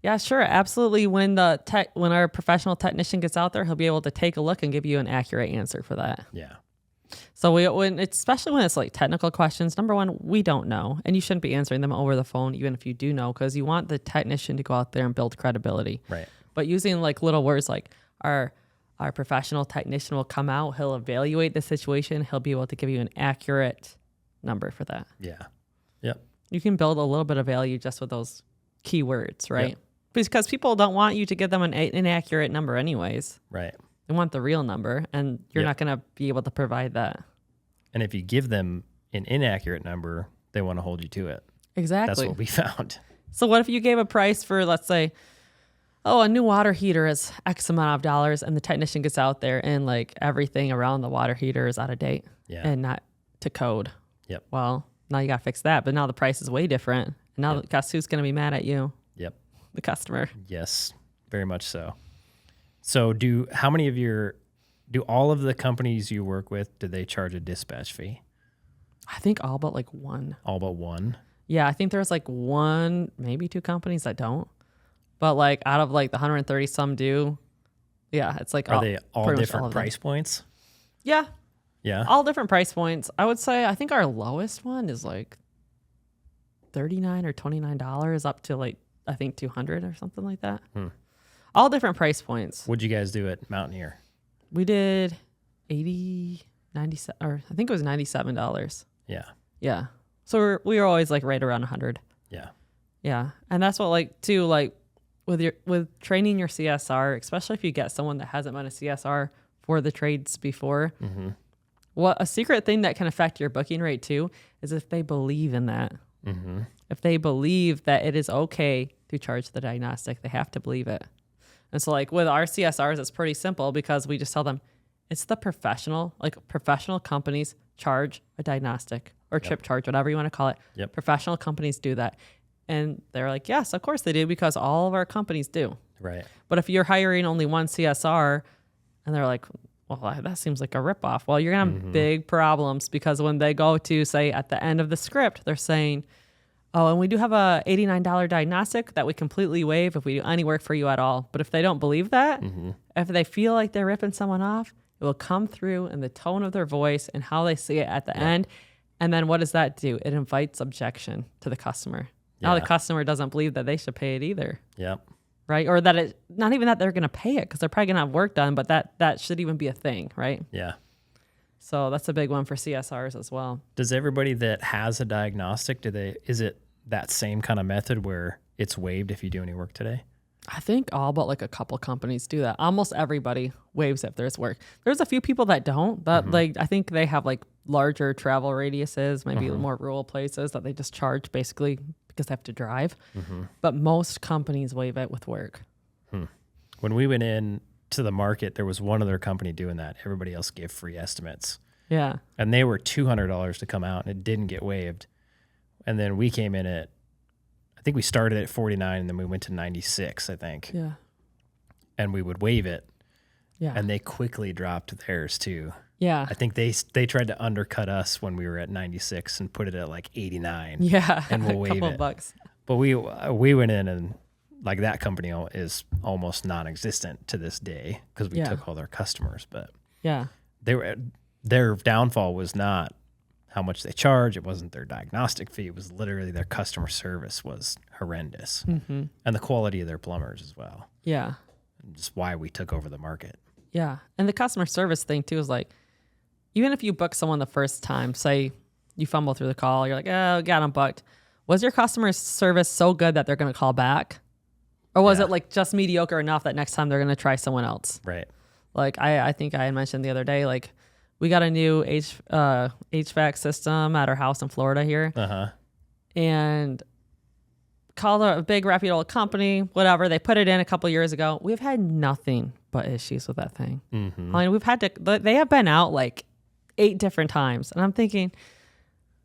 yeah, sure, absolutely. When our professional technician gets out there, he'll be able to take a look and give you an accurate answer for that. Yeah. So especially when it's like technical questions, number one, we don't know, and you shouldn't be answering them over the phone, even if you do know, because you want the technician to go out there and build credibility. Right. But using like little words like our professional technician will come out, he'll evaluate the situation, he'll be able to give you an accurate number for that. Yeah. Yep. You can build a little bit of value just with those keywords, right? Yep. Because people don't want you to give them an inaccurate number anyways. Right. They want the real number, and you're not going to be able to provide that. And if you give them an inaccurate number, they want to hold you to it. Exactly. That's what we found. So what if you gave a price for, let's say, oh, a new water heater is X amount of dollars, and the technician gets out there and like everything around the water heater is out of date and not to code. Yep. Well, now you got to fix that, but now the price is way different. And now guess who's going to be mad at you? Yep. The customer. Yes, very much so. So do all of the companies you work with, do they charge a dispatch fee? I think all but like one. All but one? Yeah, I think there's like one, maybe two companies that don't. But like out of like the 130 some do. Yeah, it's like Are they all different price points? Yeah. Yeah. All different price points. I would say I think our lowest one is like $39 or $29 up to like I think 200 or something like that. All different price points. What'd you guys do at Mountaineer? We did 80, 97, or I think it was $97. Yeah. Yeah. So we were always like right around 100. Yeah. Yeah. And that's what like too, like with training your CSR, especially if you get someone that hasn't been a CSR for the trades before, what a secret thing that can affect your booking rate too is if they believe in that. If they believe that it is okay to charge the diagnostic, they have to believe it. And so like with our CSRs, it's pretty simple because we just tell them it's the professional companies charge a diagnostic or trip charge, whatever you want to call it. Yep. Professional companies do that. And they're like, yes, of course they do because all of our companies do. Right. But if you're hiring only one CSR and they're like, well, that seems like a ripoff. Well, you're going to have big problems because when they go to say at the end of the script, they're saying, oh, and we do have a $89 diagnostic that we completely waive if we do any work for you at all. But if they don't believe that, if they feel like they're ripping someone off, it will come through in the tone of their voice and how they say it at the end. And then what does that do? It invites objection to the customer. Now the customer doesn't believe that they should pay it either. Yep. Right? Or that it, not even that they're going to pay it because they're probably going to have work done, but that should even be a thing, right? Yeah. So that's a big one for CSRs as well. Does everybody that has a diagnostic, is it that same kind of method where it's waived if you do any work today? I think all but like a couple companies do that. Almost everybody waives if there's work. There's a few people that don't, but like I think they have like larger travel radiuses, maybe more rural places that they just charge basically because they have to drive. But most companies waive it with work. When we went in to the market, there was one other company doing that. Everybody else gave free estimates. Yeah. And they were $200 to come out and it didn't get waived. And then we came in at, I think we started at 49 and then we went to 96, I think. Yeah. And we would waive it. Yeah. And they quickly dropped theirs too. Yeah. I think they tried to undercut us when we were at 96 and put it at like 89. Yeah. And we'll waive couple it. of bucks. But we went in and like that company is almost non-existent to this day because we took all their customers. But yeah, their downfall was not how much they charge. It wasn't their diagnostic fee. It was literally their customer service was horrendous. And the quality of their plumbers as well. Yeah. Just why we took over the market. Yeah. And the customer service thing too is like, even if you book someone the first time, say you fumble through the call, you're like, oh, got them booked. Was your customer service so good that they're going to call back? Or was it like just mediocre enough that next time they're going to try someone else? Right. Like I think I had mentioned the other day, like we got a new HVAC system at our house in Florida here. And called a big reputable company, whatever. They put it in a couple of years ago. We've had nothing but issues with that thing. I mean, they have been out like 8 different times. And I'm thinking,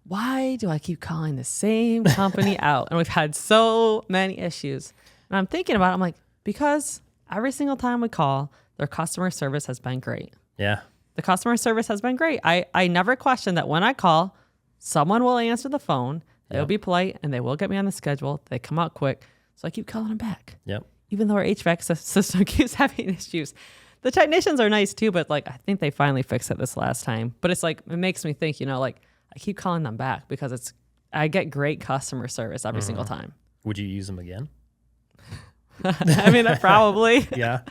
why do I keep calling the same company out? And we've had so many issues. And I'm thinking about it. I'm like, because every single time we call, their customer service has been great. Yeah. The customer service has been great. I never question that when I call, someone will answer the phone. They'll be polite and they will get me on the schedule. They come out quick. So I keep calling them back. Yep. Even though our HVAC system keeps having issues. The technicians are nice too, but like I think they finally fixed it this last time. But it's like, it makes me think, like I keep calling them back because I get great customer service every single time. Would you use them again? I mean, probably. Yeah.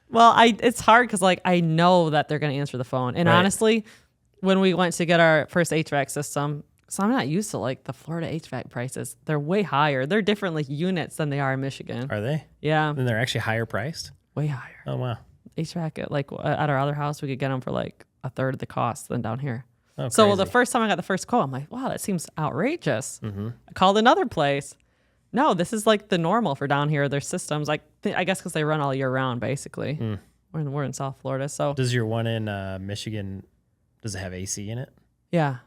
Well, it's hard because like I know that they're going to answer the phone. And honestly, when we went to get our first HVAC system, so I'm not used to like the Florida HVAC prices. They're way higher. They're different like units than they are in Michigan. Are they? Yeah. And they're actually higher priced? Way higher. Oh, wow. HVAC at our other house, we could get them for like a third of the cost than down here. Oh, so crazy. the first time I got the first quote, I'm like, wow, that seems outrageous. I called another place. No, this is like the normal for down here. Their systems, like I guess because they run all year round, basically. We're in South Florida, so. Does your one in Michigan, does it have AC in it? Yeah.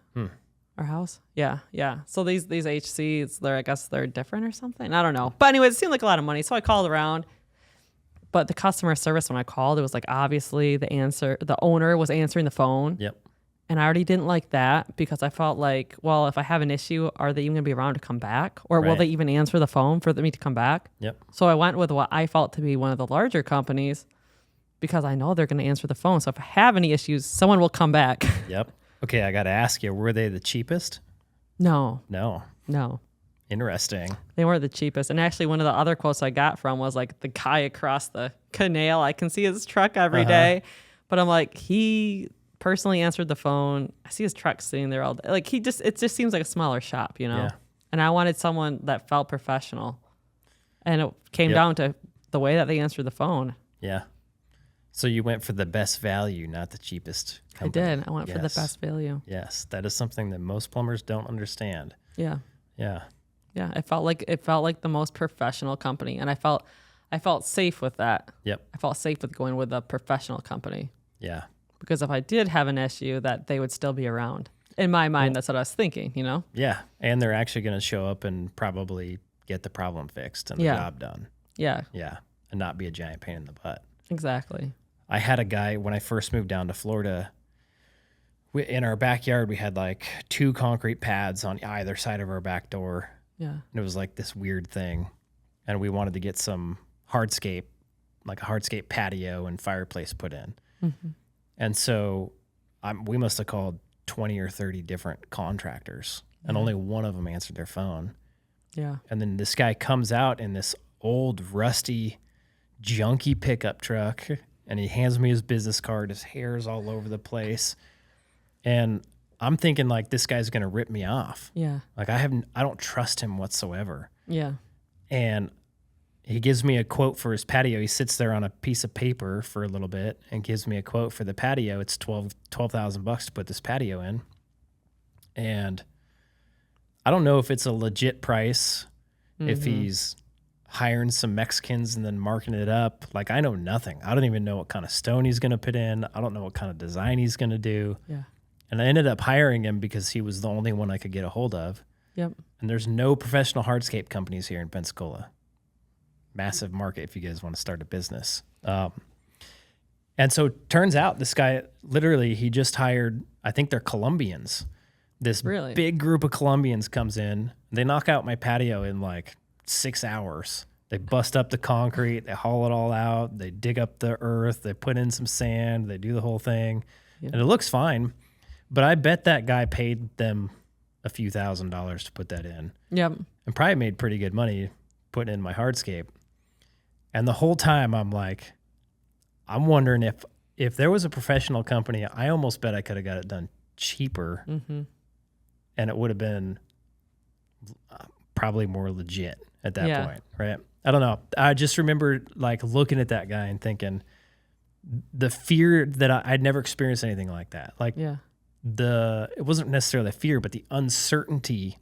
Our house? Yeah. So these HCs, I guess they're different or something. I don't know. But anyway, it seemed like a lot of money. So I called around. But the customer service, when I called, it was like obviously the owner was answering the phone. Yep. And I already didn't like that because I felt like, well, if I have an issue, are they even going to be around to come back? Or will they even answer the phone for me to come back? Yep. So I went with what I felt to be one of the larger companies because I know they're going to answer the phone. So if I have any issues, someone will come back. Yep. Okay, I got to ask you, were they the cheapest? No. Interesting. They weren't the cheapest. And actually, one of the other quotes I got from was like the guy across the canal. I can see his truck every day. But I'm like, he personally answered the phone. I see his truck sitting there all day. Like it just seems like a smaller shop, you know? Yeah. And I wanted someone that felt professional. And it came down to the way that they answered the phone. Yeah. So you went for the best value, not the cheapest company. I did. I went for the best value. Yes. That is something that most plumbers don't understand. Yeah. Yeah. Yeah. It felt like the most professional company. And I felt safe with that. Yep. I felt safe with going with a professional company. Yeah. Because if I did have an issue, that they would still be around. In my mind, that's what I was thinking, you know? Yeah. And they're actually going to show up and probably get the problem fixed and the job done. Yeah. Yeah. And not be a giant pain in the butt. Exactly. I had a guy, when I first moved down to Florida, in our backyard, we had like 2 concrete pads on either side of our back door. Yeah. And it was like this weird thing. And we wanted to get some hardscape, like a hardscape patio and fireplace put in. Mm-hmm. And so we must have called 20 or 30 different contractors, and only one of them answered their phone. Yeah. And then this guy comes out in this old, rusty, junky pickup truck, and he hands me his business card. His hair's all over the place. And I'm thinking like, this guy's going to rip me off. Yeah. Like I don't trust him whatsoever. Yeah. And he gives me a quote for his patio. He sits there on a piece of paper for a little bit and gives me a quote for the patio. It's $12,000 to put this patio in. And I don't know if it's a legit price, if he's hiring some Mexicans and then marking it up. Like, I know nothing. I don't even know what kind of stone he's going to put in. I don't know what kind of design he's going to do. Yeah. And I ended up hiring him because he was the only one I could get a hold of. Yep. And there's no professional hardscape companies here in Pensacola. Massive market if you guys want to start a business. And so it turns out this guy, literally, he just hired, I think they're Colombians. This big group of Colombians comes in. They knock out my patio in like 6 hours. They bust up the concrete. They haul it all out. They dig up the earth. They put in some sand. They do the whole thing. Yep. And it looks fine. But I bet that guy paid them a few $1,000s to put that in. Yep. And probably made pretty good money putting in my hardscape. And the whole time I'm like, I'm wondering if there was a professional company, I almost bet I could have got it done cheaper. Mm-hmm. And it would have been probably more legit at that point, right? I don't know. I just remember like looking at that guy and thinking the fear that I'd never experienced anything like that. Like it wasn't necessarily fear, but the uncertainty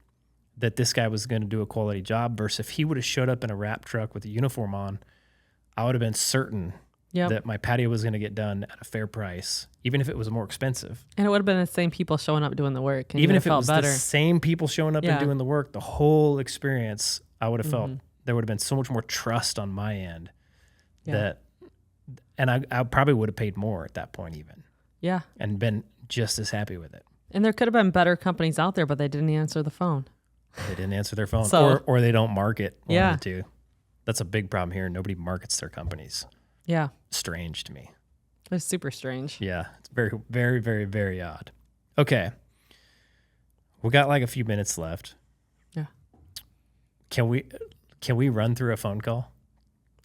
that this guy was going to do a quality job versus if he would have showed up in a wrap truck with a uniform on, I would have been certain that my patio was going to get done at a fair price, even if it was more expensive. And it would have been the same people showing up doing the work. And even if it was the same people showing up and doing the work, the whole experience, I would have felt there would have been so much more trust on my end and I probably would have paid more at that point even. Yeah. And been just as happy with it. And there could have been better companies out there, but they didn't answer the phone. They didn't answer their phone or they don't market one of the two. That's a big problem here. Nobody markets their companies. Yeah. Strange to me. It's super strange. Yeah. It's very, very, very, very odd. Okay. We got like a few minutes left. Yeah. Can we run through a phone call?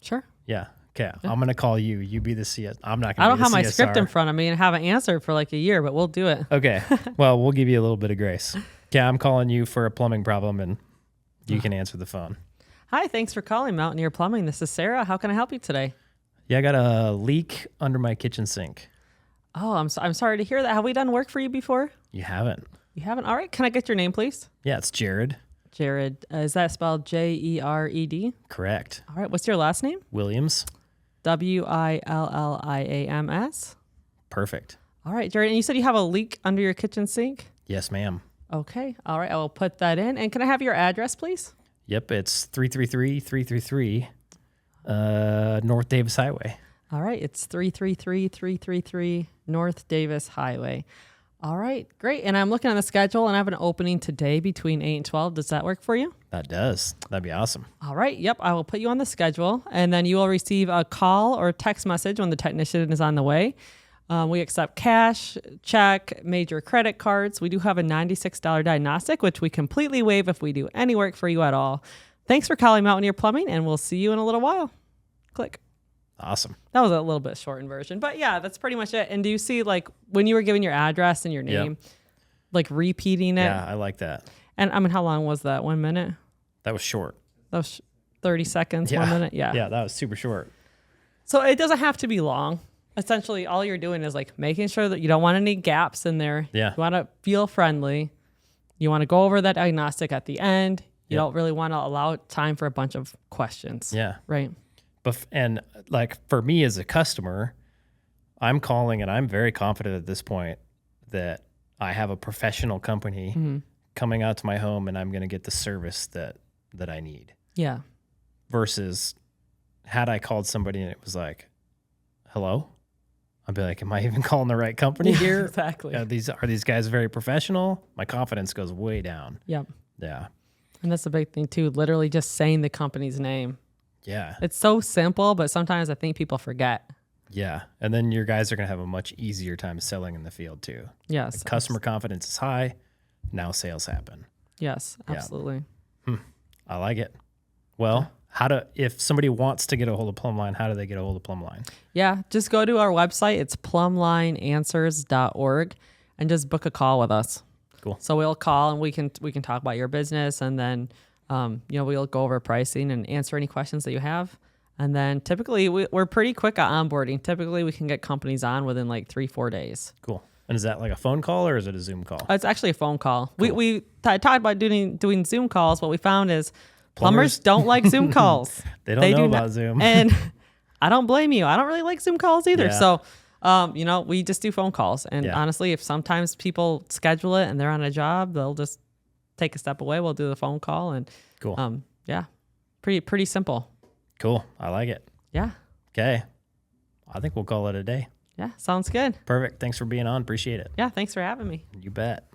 Sure. Yeah. Okay. Yeah. I'm going to call you. You be the CS. I'm not going to I don't have my script in front of me and haven't answered for like a year, but we'll do it. Okay. Well, we'll give you a little bit of grace. Okay. I'm calling you for a plumbing problem and you can answer the phone. Hi. Thanks for calling Mountaineer Plumbing. This is Sarah. How can I help you today? Yeah, I got a leak under my kitchen sink. Oh, I'm sorry to hear that. Have we done work for you before? You haven't. You haven't? All right. Can I get your name, please? Yeah, it's Jared. Jared. Is that spelled Jered? Correct. All right. What's your last name? Williams. Williams. Perfect. All right, Jared. And you said you have a leak under your kitchen sink? Yes, ma'am. Okay. All right. I will put that in. And can I have your address, please? Yep. It's 333 North Davis Highway. All right. It's 333 North Davis Highway. All right. Great. And I'm looking on the schedule and I have an opening today between 8 and 12. Does that work for you? That does. That'd be awesome. All right. Yep. I will put you on the schedule and then you will receive a call or text message when the technician is on the way. We accept cash, check, major credit cards. We do have a $96 diagnostic, which we completely waive if we do any work for you at all. Thanks for calling Mountaineer Plumbing, and we'll see you in a little while. Click. Awesome. That was a little bit shortened version, but yeah, that's pretty much it. And do you see, like, when you were giving your address and your name, like repeating it? Yeah, I like that. And I mean, how long was that? 1 minute? That was short. That was 30 seconds, 1 minute? Yeah. Yeah, that was super short. So it doesn't have to be long. Essentially, all you're doing is like making sure that you don't want any gaps in there. Yeah. You want to feel friendly. You want to go over that diagnostic at the end. You don't really want to allow time for a bunch of questions. Yeah. Right. And like for me as a customer, I'm calling and I'm very confident at this point that I have a professional company coming out to my home and I'm going to get the service that I need. Yeah. Versus had I called somebody and it was like, hello? I'd be like, am I even calling the right company here? Exactly. Are these guys very professional? My confidence goes way down. Yep. Yeah. And that's the big thing too. Literally just saying the company's name. Yeah. It's so simple, but sometimes I think people forget. Yeah. And then your guys are going to have a much easier time selling in the field too. Yes. Like customer confidence is high. Now sales happen. Yes, absolutely. I like it. Well, if somebody wants to get a hold of Plumline, how do they get a hold of Plumline? Yeah, just go to our website. It's plumlineanswers.org and just book a call with us. Cool. So we'll call and we can talk about your business and then we'll go over pricing and answer any questions that you have. And then typically we're pretty quick at onboarding. Typically we can get companies on within like 3-4 days. Cool. And is that like a phone call or is it a Zoom call? It's actually a phone call. Cool. We talked about doing Zoom calls. What we found is plumbers don't like Zoom calls. They don't know about Zoom. And I don't blame you. I don't really like Zoom calls either. Yeah. So, we just do phone calls. And honestly, if sometimes people schedule it and they're on a job, they'll just take a step away. We'll do the phone call and cool. Pretty simple. Cool. I like it. Yeah. Okay. I think we'll call it a day. Yeah. Sounds good. Perfect. Thanks for being on. Appreciate it. Yeah. Thanks for having me. You bet.